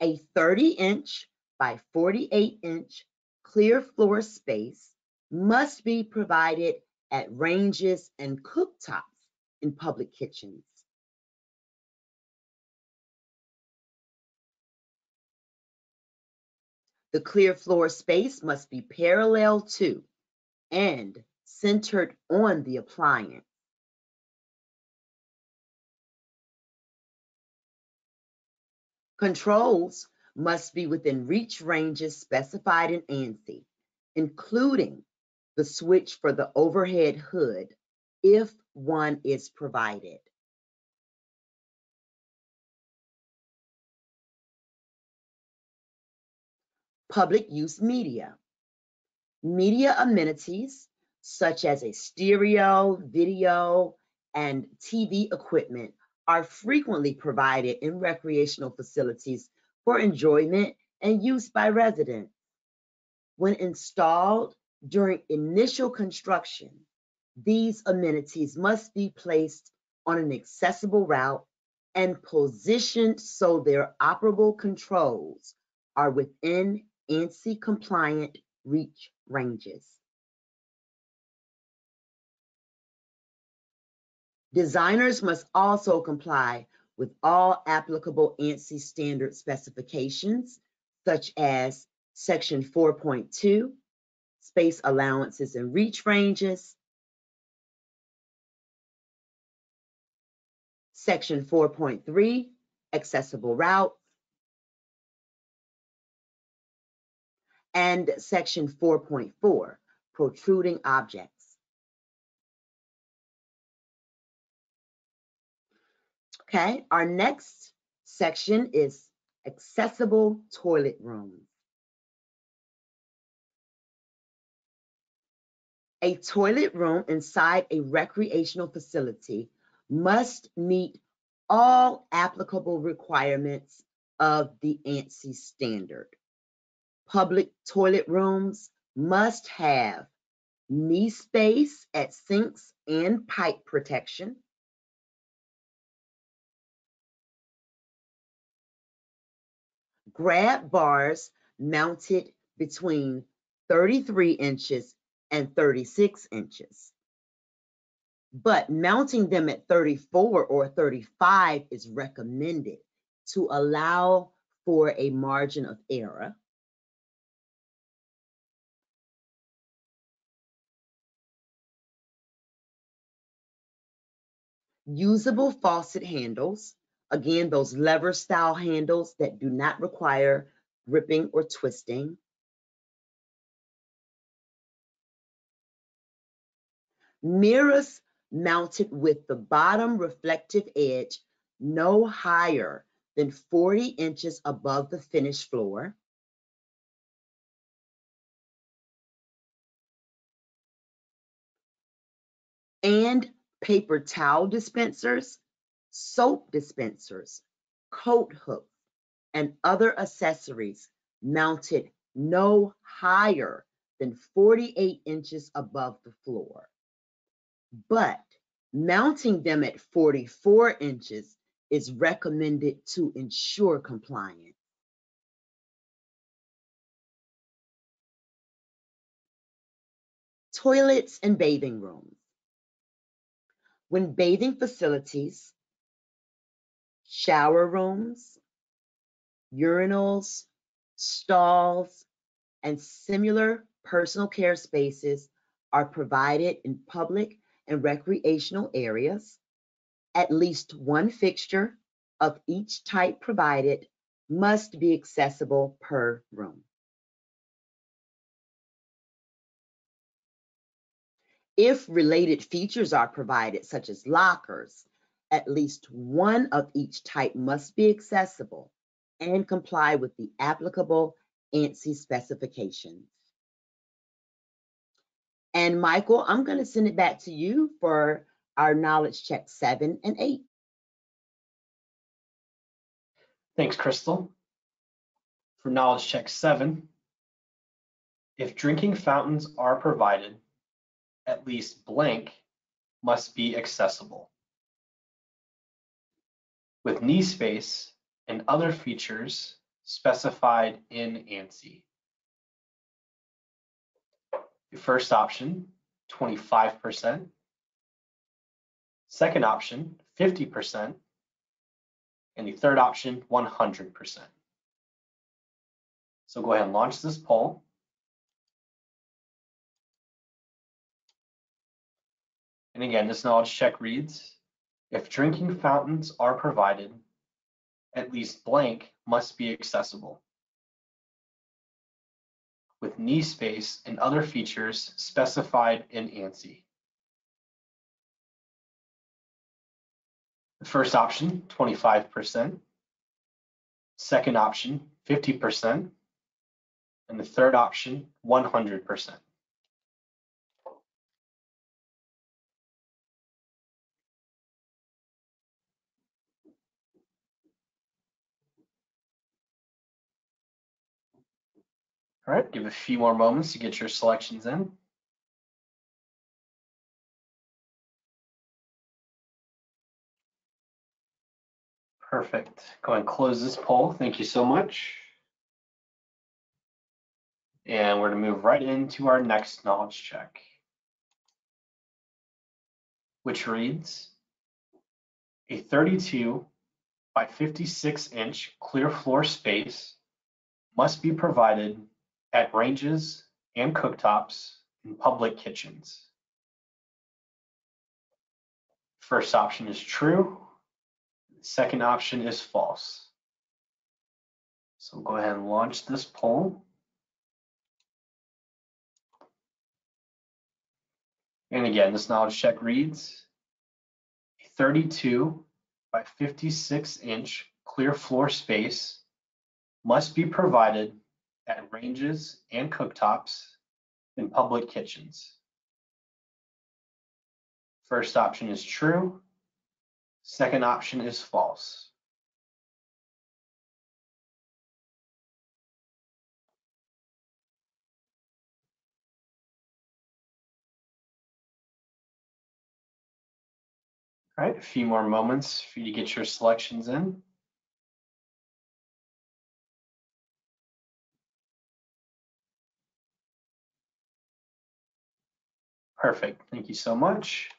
A 30-inch by 48-inch clear floor space must be provided at ranges and cooktops in public kitchens. The clear floor space must be parallel to and centered on the appliance. Controls must be within reach ranges specified in ANSI, including the switch for the overhead hood, if one is provided. Public use media. Media amenities such as a stereo, video, and TV equipment are frequently provided in recreational facilities for enjoyment and use by residents. When installed during initial construction, these amenities must be placed on an accessible route and positioned so their operable controls are within ANSI compliant reach ranges. Designers must also comply with all applicable ANSI standard specifications, such as Section 4.2, space allowances and reach ranges, Section 4.3, accessible route, and Section 4.4, protruding objects. Okay, our next section is accessible toilet rooms. A toilet room inside a recreational facility must meet all applicable requirements of the ANSI standard. Public toilet rooms must have knee space at sinks and pipe protection, grab bars mounted between 33 inches and 36 inches. But mounting them at 34 or 35 is recommended to allow for a margin of error. Usable faucet handles, again, those lever style handles that do not require gripping or twisting. Mirrors mounted with the bottom reflective edge no higher than 40 inches above the finished floor. And paper towel dispensers, soap dispensers, coat hooks, and other accessories mounted no higher than 48 inches above the floor. But mounting them at 44 inches is recommended to ensure compliance. Toilets and bathing rooms. When bathing facilities, shower rooms, urinals, stalls, and similar personal care spaces are provided in public and recreational areas, at least one fixture of each type provided must be accessible per room. If related features are provided, such as lockers, at least one of each type must be accessible and comply with the applicable ANSI specifications. And Michael, I'm going to send it back to you for our knowledge check 7 and 8. Thanks, Crystal. For knowledge check 7, if drinking fountains are provided, at least blank must be accessible, with knee space and other features specified in ANSI. The first option, 25%. Second option, 50%. And the third option, 100%. So go ahead and launch this poll. And again, this knowledge check reads, if drinking fountains are provided, at least blank must be accessible, with knee space and other features specified in ANSI. The first option, 25%. Second option, 50%. And the third option, 100%. All right, give a few more moments to get your selections in. Perfect. Go ahead and close this poll. Thank you so much. And we're going to move right into our next knowledge check, which reads, a 32 by 56 inch clear floor space must be provided at ranges and cooktops in public kitchens. First option is true. Second option is false. So go ahead and launch this poll. And again, this knowledge check reads, a 32 by 56 inch clear floor space must be provided at ranges and cooktops in public kitchens. First option is true. Second option is false. All right, a few more moments for you to get your selections in. Perfect, thank you so much.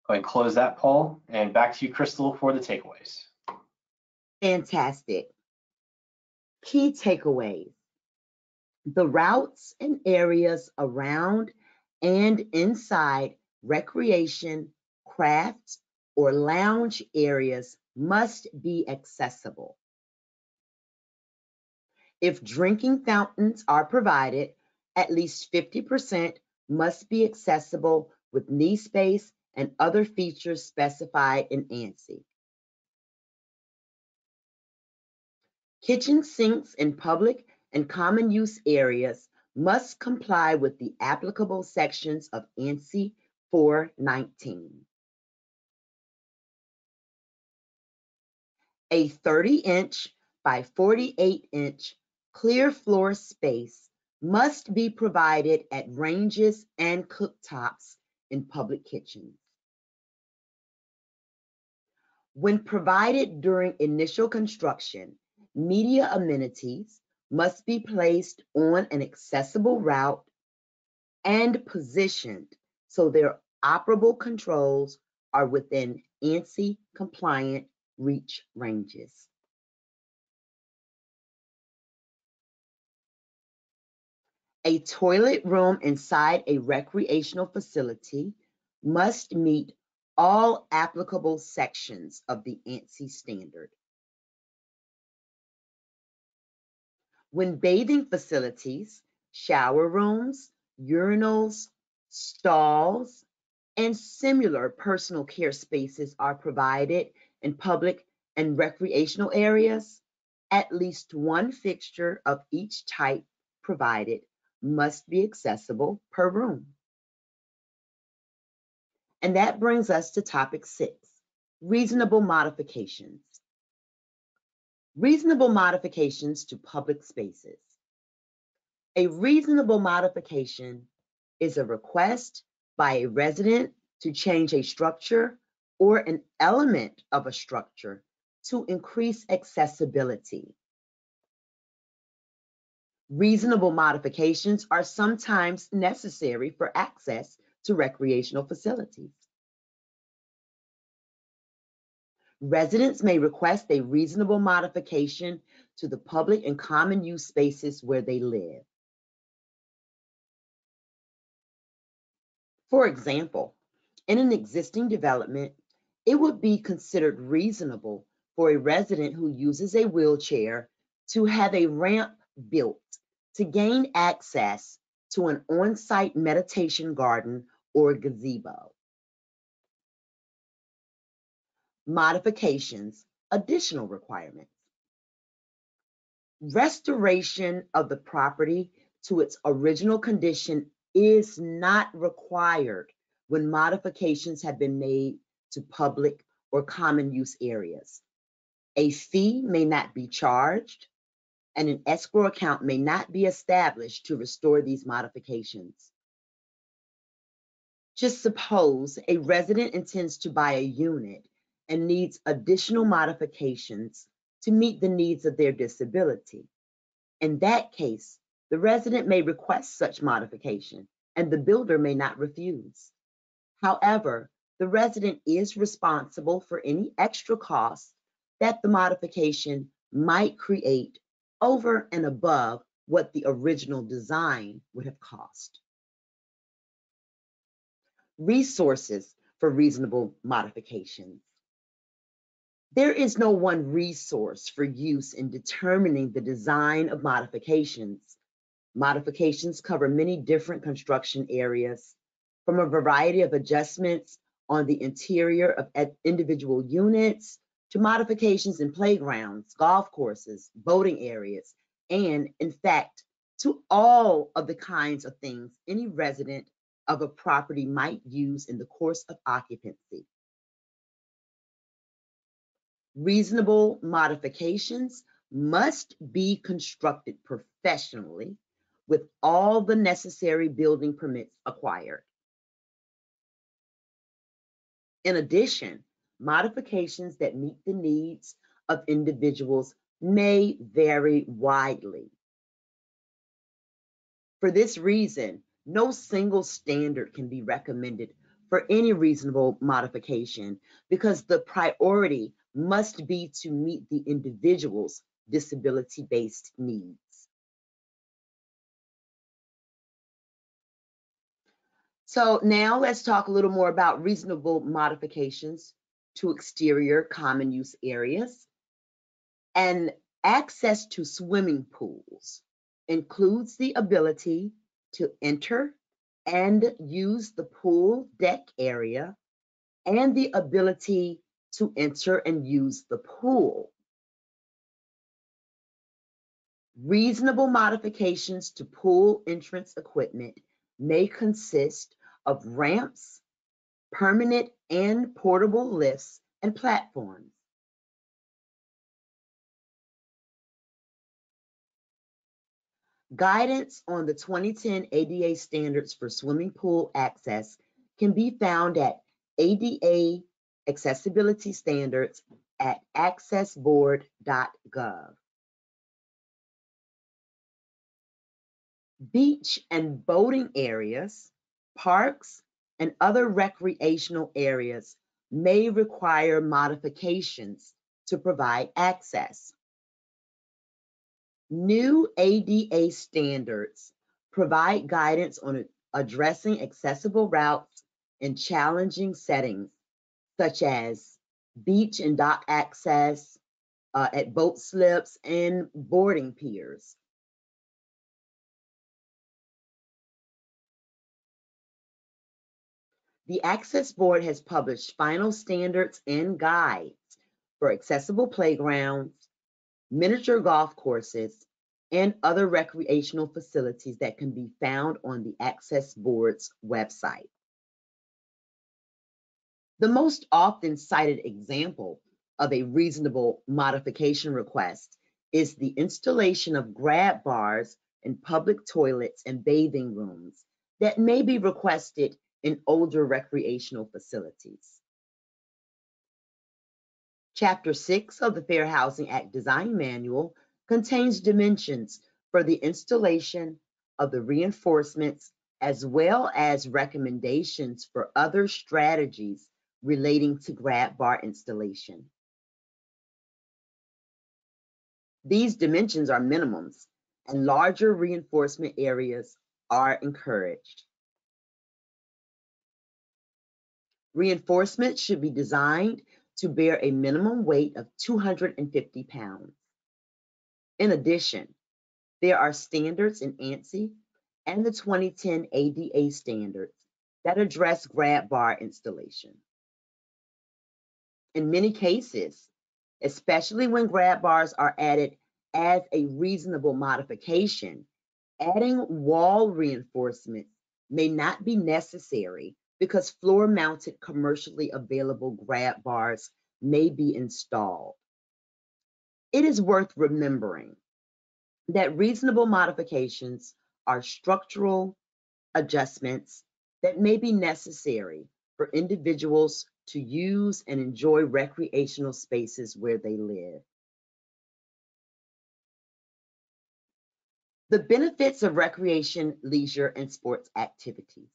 Go ahead and close that poll, and back to you, Crystal, for the takeaways. Fantastic. Key takeaways. The routes and areas around and inside recreation, crafts, or lounge areas must be accessible. If drinking fountains are provided, at least 50% must be accessible with knee space and other features specified in ANSI. Kitchen sinks in public and common use areas must comply with the applicable sections of ANSI 419. A 30-inch by 48-inch clear floor space must be provided at ranges and cooktops in public kitchens. When provided during initial construction, media amenities must be placed on an accessible route and positioned so their operable controls are within ANSI compliant reach ranges. A toilet room inside a recreational facility must meet all applicable sections of the ANSI standard. When bathing facilities, shower rooms, urinals, stalls, and similar personal care spaces are provided in public and recreational areas, at least one fixture of each type provided must be accessible per room. And that brings us to topic 6, reasonable modifications. Reasonable modifications to public spaces. A reasonable modification is a request by a resident to change a structure or an element of a structure to increase accessibility. Reasonable modifications are sometimes necessary for access to recreational facilities. Residents may request a reasonable modification to the public and common use spaces where they live. For example, in an existing development, it would be considered reasonable for a resident who uses a wheelchair to have a ramp built to gain access to an on-site meditation garden or gazebo. Modifications, additional requirements. Restoration of the property to its original condition is not required when modifications have been made to public or common use areas. A fee may not be charged, and an escrow account may not be established to restore these modifications. Just suppose a resident intends to buy a unit and needs additional modifications to meet the needs of their disability. In that case, the resident may request such modification, and the builder may not refuse. However, the resident is responsible for any extra costs that the modification might create over and above what the original design would have cost. Resources for reasonable modifications. There is no one resource for use in determining the design of modifications. Modifications cover many different construction areas, from a variety of adjustments on the interior of individual units to modifications in playgrounds, golf courses, boating areas, and in fact, to all of the kinds of things any resident of a property might use in the course of occupancy. Reasonable modifications must be constructed professionally with all the necessary building permits acquired. In addition, modifications that meet the needs of individuals may vary widely. For this reason, no single standard can be recommended for any reasonable modification because the priority must be to meet the individual's disability-based needs. So now let's talk a little more about reasonable modifications to exterior common use areas. And access to swimming pools includes the ability to enter and use the pool deck area and the ability to enter and use the pool. Reasonable modifications to pool entrance equipment may consist of ramps, permanent and portable lifts, and platforms. Guidance on the 2010 ADA standards for swimming pool access can be found at ADA Accessibility Standards at accessboard.gov. Beach and boating areas, parks, and other recreational areas may require modifications to provide access. New ADA standards provide guidance on addressing accessible routes in challenging settings, such as beach and dock access, at boat slips and boarding piers. The Access Board has published final standards and guides for accessible playgrounds, miniature golf courses, and other recreational facilities that can be found on the Access Board's website. The most often cited example of a reasonable modification request is the installation of grab bars in public toilets and bathing rooms that may be requested in older recreational facilities. Chapter 6 of the Fair Housing Act Design Manual contains dimensions for the installation of the reinforcements as well as recommendations for other strategies relating to grab bar installation. These dimensions are minimums, and larger reinforcement areas are encouraged. Reinforcement should be designed to bear a minimum weight of 250 pounds. In addition, there are standards in ANSI and the 2010 ADA standards that address grab bar installation. In many cases, especially when grab bars are added as a reasonable modification, adding wall reinforcement may not be necessary because floor-mounted commercially available grab bars may be installed. It is worth remembering that reasonable modifications are structural adjustments that may be necessary for individuals to use and enjoy recreational spaces where they live. The benefits of recreation, leisure, and sports activities.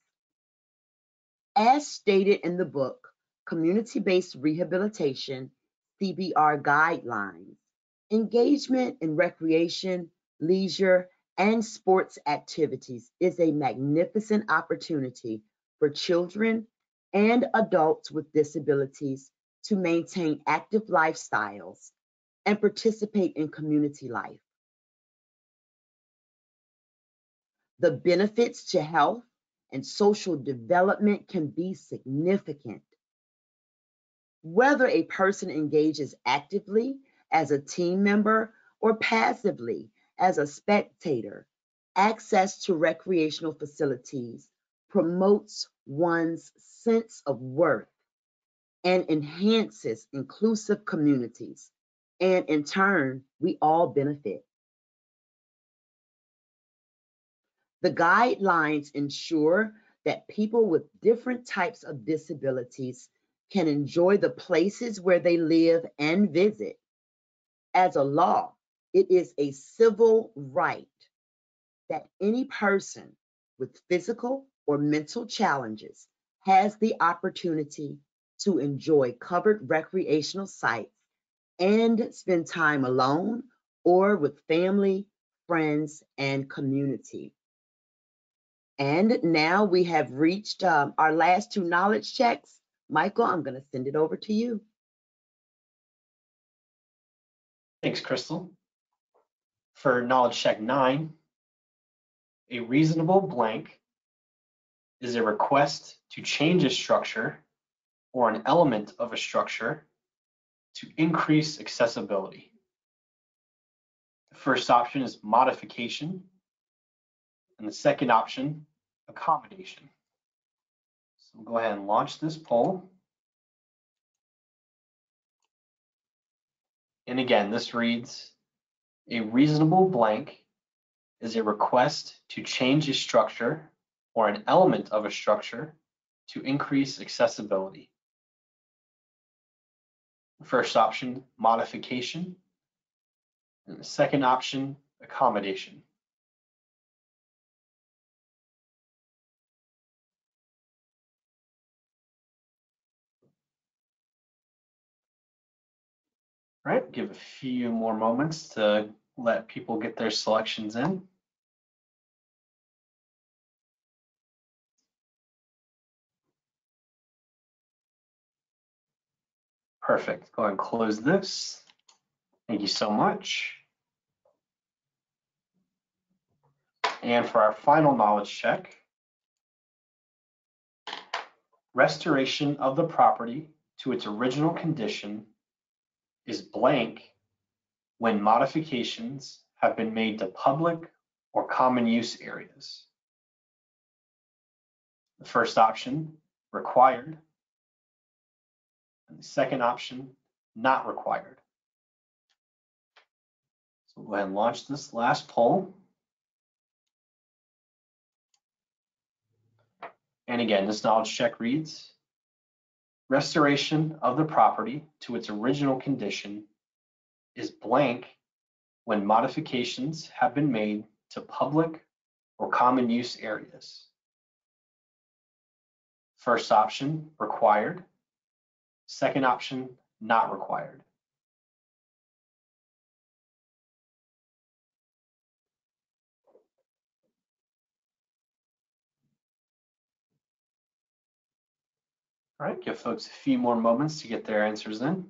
As stated in the book, Community-Based Rehabilitation, CBR Guidelines, engagement in recreation, leisure, and sports activities is a magnificent opportunity for children and adults with disabilities to maintain active lifestyles and participate in community life. The benefits to health and social development can be significant. Whether a person engages actively as a team member or passively as a spectator, access to recreational facilities promotes one's sense of worth and enhances inclusive communities, and in turn, we all benefit. The guidelines ensure that people with different types of disabilities can enjoy the places where they live and visit. As a law, it is a civil right that any person with physical or mental challenges has the opportunity to enjoy covered recreational sites and spend time alone or with family, friends, and community. And now we have reached our last two knowledge checks. Michael, I'm going to send it over to you. Thanks, Crystal. For knowledge check 9, a reasonable blank is a request to change a structure or an element of a structure to increase accessibility. The first option is modification, and the second option, accommodation. So we'll go ahead and launch this poll. And again, this reads, a reasonable blank is a request to change a structure or an element of a structure to increase accessibility. The first option, modification, and the second option, accommodation. All right, give a few more moments to let people get their selections in. Perfect. Go ahead and close this. Thank you so much. And for our final knowledge check, restoration of the property to its original condition is blank when modifications have been made to public or common use areas. The first option, required, and the second option, not required. So we'll go ahead and launch this last poll. And again, this knowledge check reads, restoration of the property to its original condition is blank when modifications have been made to public or common use areas. First option, required. Second option, not required. All right, give folks a few more moments to get their answers in.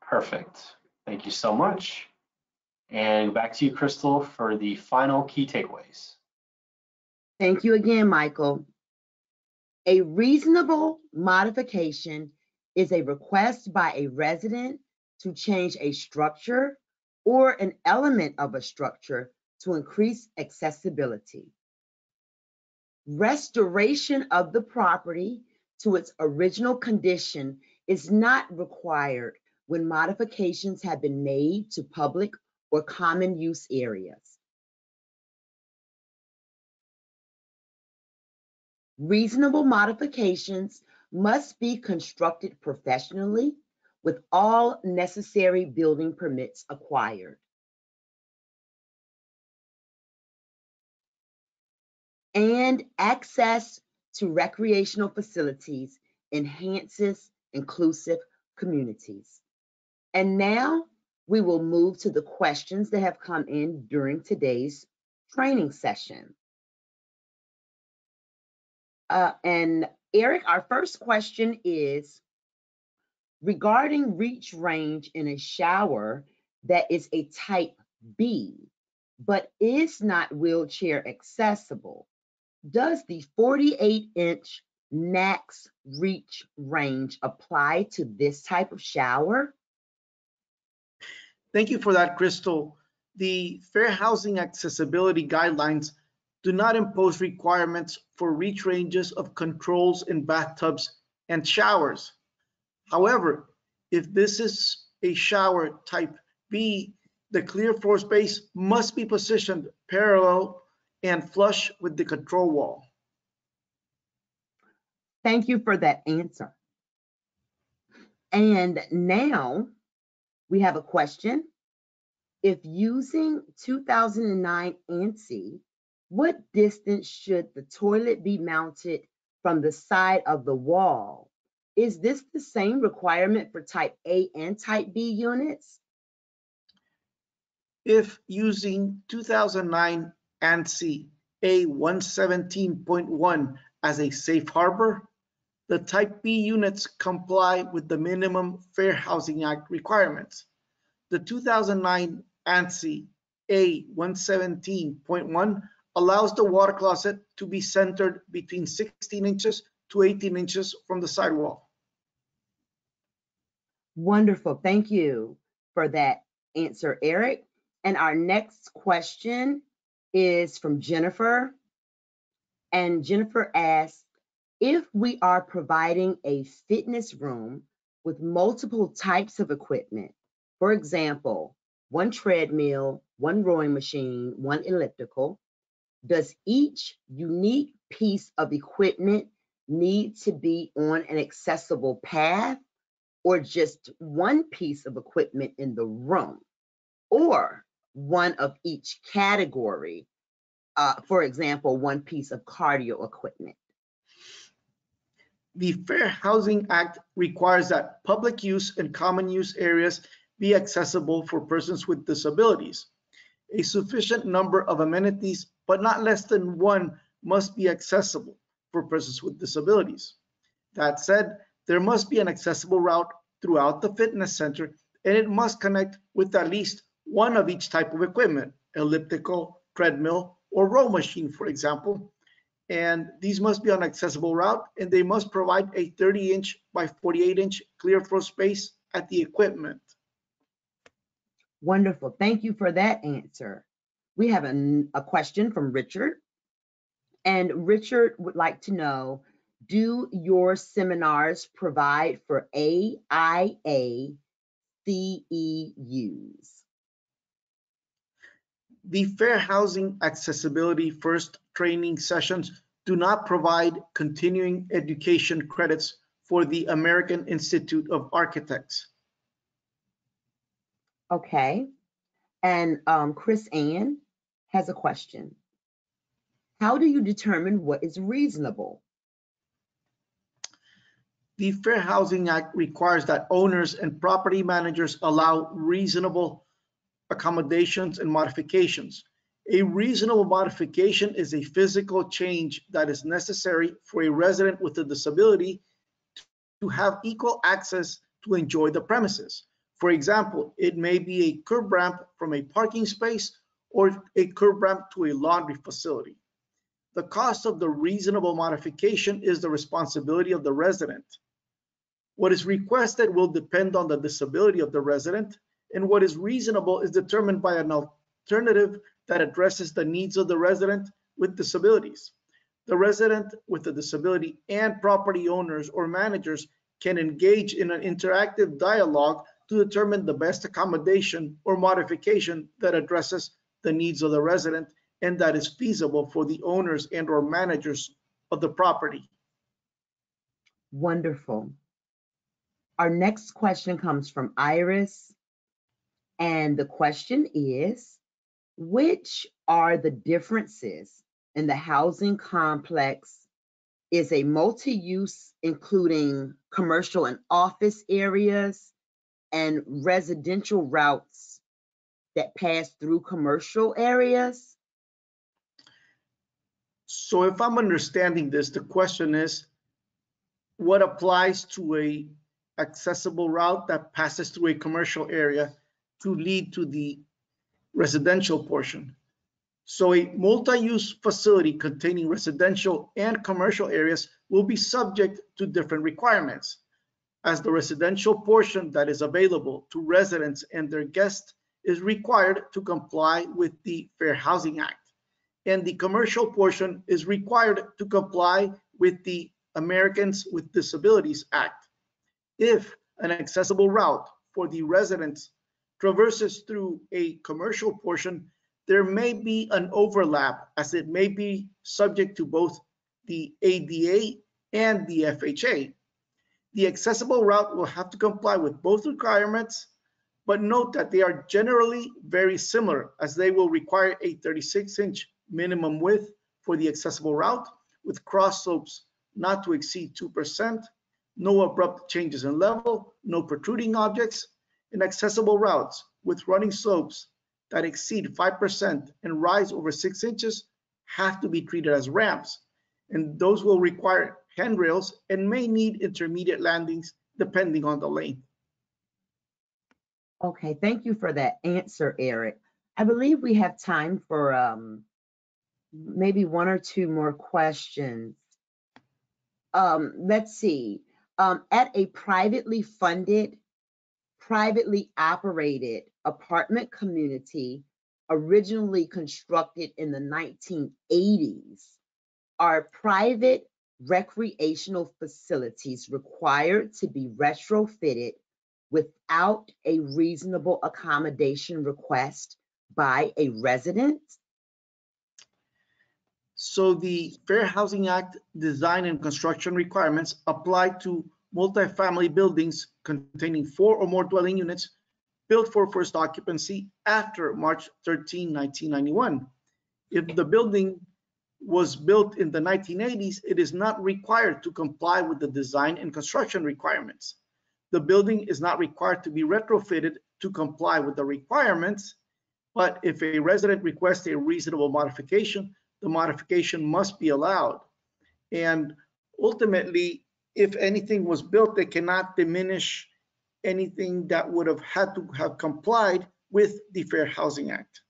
Perfect. Thank you so much. And back to you, Crystal, for the final key takeaways. Thank you again, Michael. A reasonable modification is a request by a resident to change a structure or an element of a structure to increase accessibility. Restoration of the property to its original condition is not required when modifications have been made to public or common use areas. Reasonable modifications must be constructed professionally with all necessary building permits acquired. And access to recreational facilities enhances inclusive communities. And now we will move to the questions that have come in during today's training session. And Eric, our first question is regarding reach range in a shower that is a type B, but is not wheelchair accessible. Does the 48-inch max reach range apply to this type of shower? Thank you for that, Crystal. The Fair Housing Accessibility Guidelines do not impose requirements for reach ranges of controls in bathtubs and showers. However, if this is a shower type B, the clear floor space must be positioned parallel and flush with the control wall. Thank you for that answer. And now we have a question. If using 2009 ANSI, what distance should the toilet be mounted from the side of the wall? Is this the same requirement for type A and type B units? If using 2009 ANSI A117.1 as a safe harbor, the Type B units comply with the minimum Fair Housing Act requirements. The 2009 ANSI A117.1 allows the water closet to be centered between 16 inches to 18 inches from the sidewall. Wonderful. Thank you for that answer, Eric. And our next question is from Jennifer. And Jennifer asks, if we are providing a fitness room with multiple types of equipment, for example, one treadmill, one rowing machine, one elliptical, does each unique piece of equipment need to be on an accessible path, or just one piece of equipment in the room, or one of each category? For example, one piece of cardio equipment. The Fair Housing Act requires that public use and common use areas be accessible for persons with disabilities. A sufficient number of amenities, but not less than one, must be accessible for persons with disabilities. That said, there must be an accessible route throughout the fitness center, and it must connect with at least one of each type of equipment, elliptical, treadmill, or row machine, for example. And these must be on an accessible route, and they must provide a 30-inch by 48-inch clear floor space at the equipment. Wonderful. Thank you for that answer. We have a question from Richard. And Richard would like to know, do your seminars provide for AIA CEUs? The Fair Housing Accessibility First training sessions do not provide continuing education credits for the American Institute of Architects. Okay. And Chris Ann has a question. How do you determine what is reasonable? The Fair Housing Act requires that owners and property managers allow reasonable accommodations and modifications. A reasonable modification is a physical change that is necessary for a resident with a disability to have equal access to enjoy the premises. For example, it may be a curb ramp from a parking space or a curb ramp to a laundry facility. The cost of the reasonable modification is the responsibility of the resident. What is requested will depend on the disability of the resident, and what is reasonable is determined by an alternative that addresses the needs of the resident with disabilities. The resident with a disability and property owners or managers can engage in an interactive dialogue to determine the best accommodation or modification that addresses the needs of the resident and that is feasible for the owners and or managers of the property. Wonderful. Our next question comes from Iris, and the question is, which are the differences in the housing complex? Is a multi-use including commercial and office areas and residential routes that pass through commercial areas? So if I'm understanding this, the question is, what applies to a accessible route that passes through a commercial area to lead to the residential portion? So a multi-use facility containing residential and commercial areas will be subject to different requirements, as the residential portion that is available to residents and their guests is required to comply with the Fair Housing Act, and the commercial portion is required to comply with the Americans with Disabilities Act. If an accessible route for the residents traverses through a commercial portion, there may be an overlap, as it may be subject to both the ADA and the FHA. The accessible route will have to comply with both requirements, but note that they are generally very similar, as they will require a 36-inch minimum width for the accessible route, with cross slopes not to exceed 2%, no abrupt changes in level, no protruding objects, and accessible routes with running slopes that exceed 5% and rise over 6 inches have to be treated as ramps, and those will require handrails and may need intermediate landings depending on the length. Okay, thank you for that answer, Eric. I believe we have time for maybe one or two more questions. Let's see. At a privately funded, privately operated apartment community originally constructed in the 1980s, are private recreational facilities required to be retrofitted without a reasonable accommodation request by a resident? So the Fair Housing Act design and construction requirements apply to multifamily buildings containing 4 or more dwelling units built for first occupancy after March 13, 1991. If the building was built in the 1980s, it is not required to comply with the design and construction requirements. The building is not required to be retrofitted to comply with the requirements, but if a resident requests a reasonable modification, the modification must be allowed. And ultimately, if anything was built, they cannot diminish anything that would have had to have complied with the Fair Housing Act.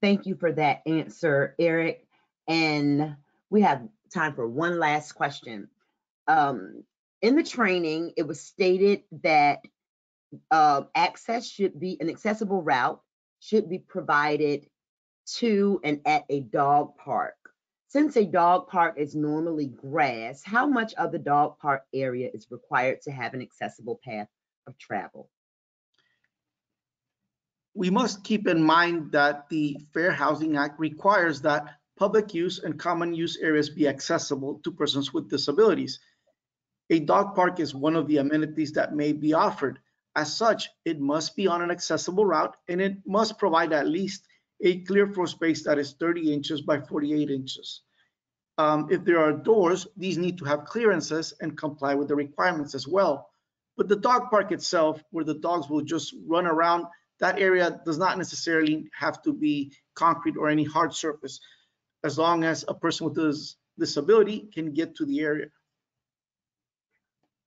Thank you for that answer, Eric. And we have time for one last question. In the training, it was stated that access should be, an accessible route should be provided to and at a dog park. Since a dog park is normally grass, how much of the dog park area is required to have an accessible path of travel? We must keep in mind that the Fair Housing Act requires that public use and common use areas be accessible to persons with disabilities. A dog park is one of the amenities that may be offered. As such, it must be on an accessible route, and it must provide at least a clear floor space that is 30 inches by 48 inches. If there are doors, these need to have clearances and comply with the requirements as well. But the dog park itself, where the dogs will just run around, that area does not necessarily have to be concrete or any hard surface, as long as a person with a disability can get to the area.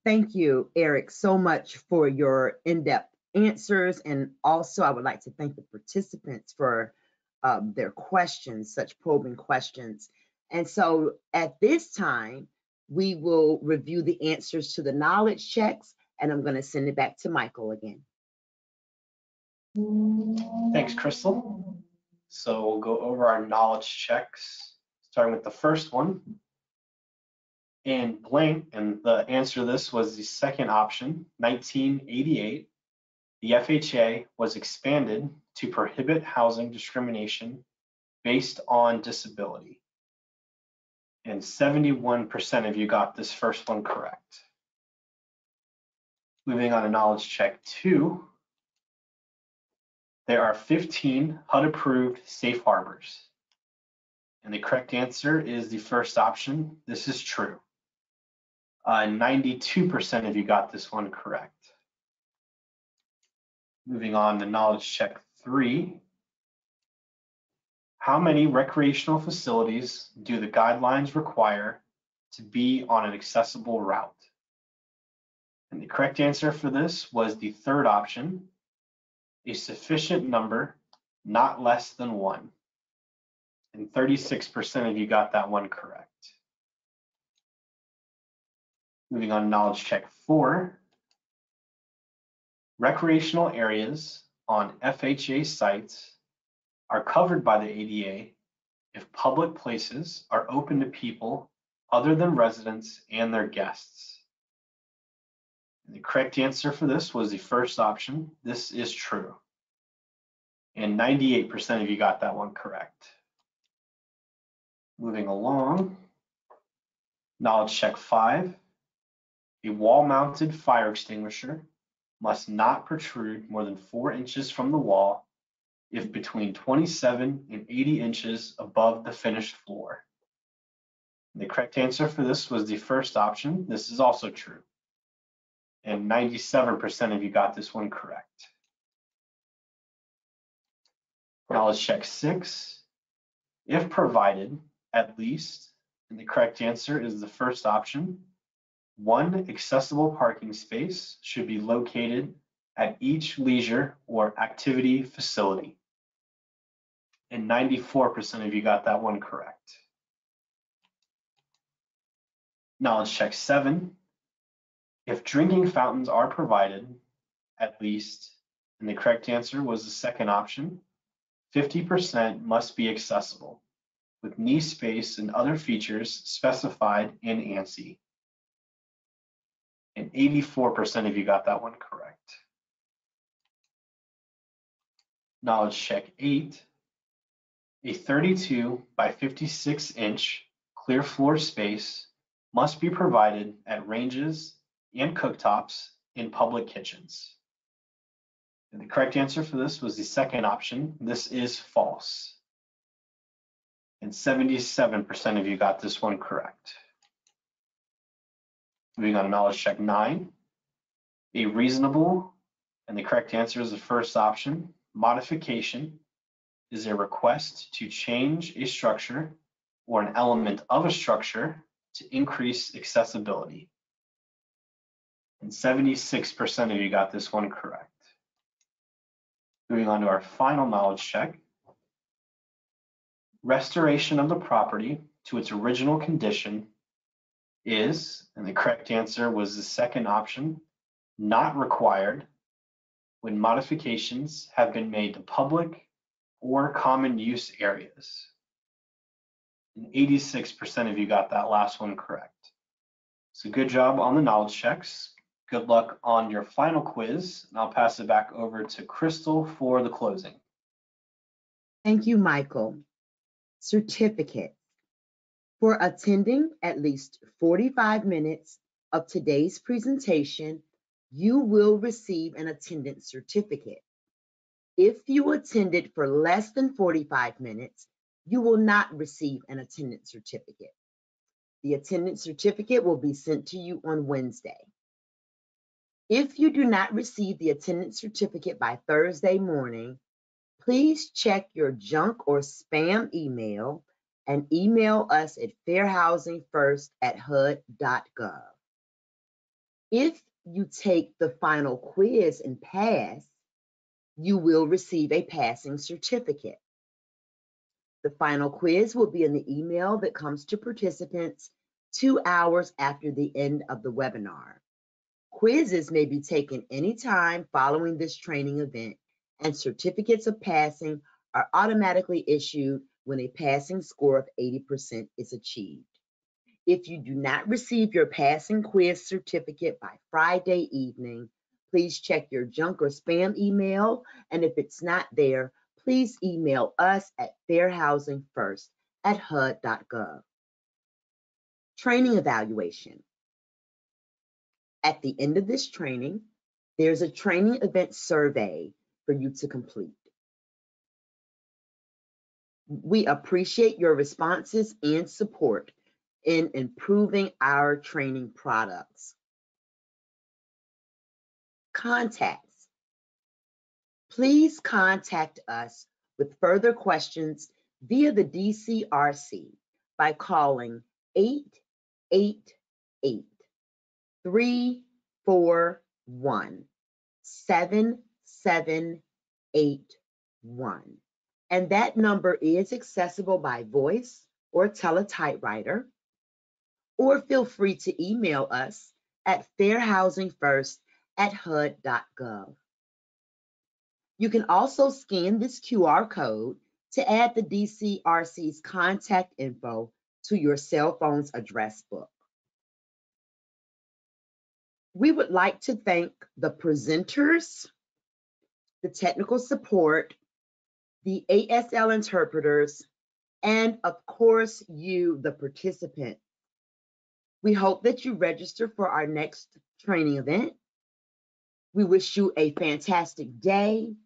Thank you, Eric, so much for your in-depth answers. And also, I would like to thank the participants for their questions, such probing questions. And so at this time, we will review the answers to the knowledge checks, and I'm going to send it back to Michael again. Thanks, Crystal. So we'll go over our knowledge checks, starting with the first one. And blank, and the answer to this was the second option, 1988. The FHA was expanded to prohibit housing discrimination based on disability. And 71% of you got this first one correct. Moving on to knowledge check 2. There are 15 HUD-approved safe harbors. And the correct answer is the first option. This is true. 92% of you got this one correct. Moving on to knowledge check 3. How many recreational facilities do the guidelines require to be on an accessible route? And the correct answer for this was the third option, a sufficient number, not less than 1. And 36% of you got that one correct. Moving on to knowledge check 4. Recreational areas on FHA sites are covered by the ADA if public places are open to people other than residents and their guests. And the correct answer for this was the first option. This is true. And 98% of you got that one correct. Moving along, knowledge check 5. A wall-mounted fire extinguisher must not protrude more than 4 inches from the wall if between 27 and 80 inches above the finished floor. And the correct answer for this was the first option. This is also true. And 97% of you got this one correct. Knowledge check 6. If provided, at least, and the correct answer is the first option, 1 accessible parking space should be located at each leisure or activity facility. And 94% of you got that one correct. Knowledge check 7. If drinking fountains are provided, at least, and the correct answer was the second option, 50% must be accessible, with knee space and other features specified in ANSI. And 84% of you got that one correct. Knowledge check 8. A 32 by 56 inch clear floor space must be provided at ranges and cooktops in public kitchens. And the correct answer for this was the second option. This is false. And 77% of you got this one correct. Moving on to knowledge check 9. A reasonable, and the correct answer is the first option, modification is a request to change a structure or an element of a structure to increase accessibility. And 76% of you got this one correct. Moving on to our final knowledge check. Restoration of the property to its original condition is, and the correct answer was the second option, not required when modifications have been made to public or common use areas. And 86% of you got that last one correct. So good job on the knowledge checks. Good luck on your final quiz, and I'll pass it back over to Crystal for the closing. Thank you, Michael. Certificate. For attending at least 45 minutes of today's presentation, you will receive an attendance certificate. If you attended for less than 45 minutes, you will not receive an attendance certificate. The attendance certificate will be sent to you on Wednesday. If you do not receive the attendance certificate by Thursday morning, please check your junk or spam email and email us at fairhousingfirst@hud.gov. If you take the final quiz and pass, you will receive a passing certificate. The final quiz will be in the email that comes to participants 2 hours after the end of the webinar. Quizzes may be taken anytime following this training event, and certificates of passing are automatically issued when a passing score of 80% is achieved. If you do not receive your passing quiz certificate by Friday evening, please check your junk or spam email, and if it's not there, please email us at fairhousingfirst@hud.gov. Training evaluation. At the end of this training, there's a training event survey for you to complete. We appreciate your responses and support in improving our training products. Contacts. Please contact us with further questions via the DCRC by calling 888-341-7781. And that number is accessible by voice or teletypewriter, or feel free to email us at fairhousingfirst@hud.gov. You can also scan this QR code to add the DCRC's contact info to your cell phone's address book. We would like to thank the presenters, the technical support, the ASL interpreters, and of course you, the participant. We hope that you register for our next training event. We wish you a fantastic day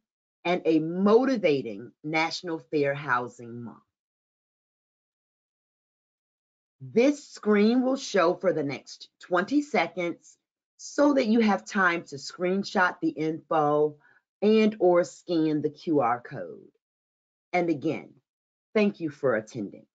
and a motivating National Fair Housing Month. This screen will show for the next 20 seconds so that you have time to screenshot the info and or scan the QR code. And again, thank you for attending.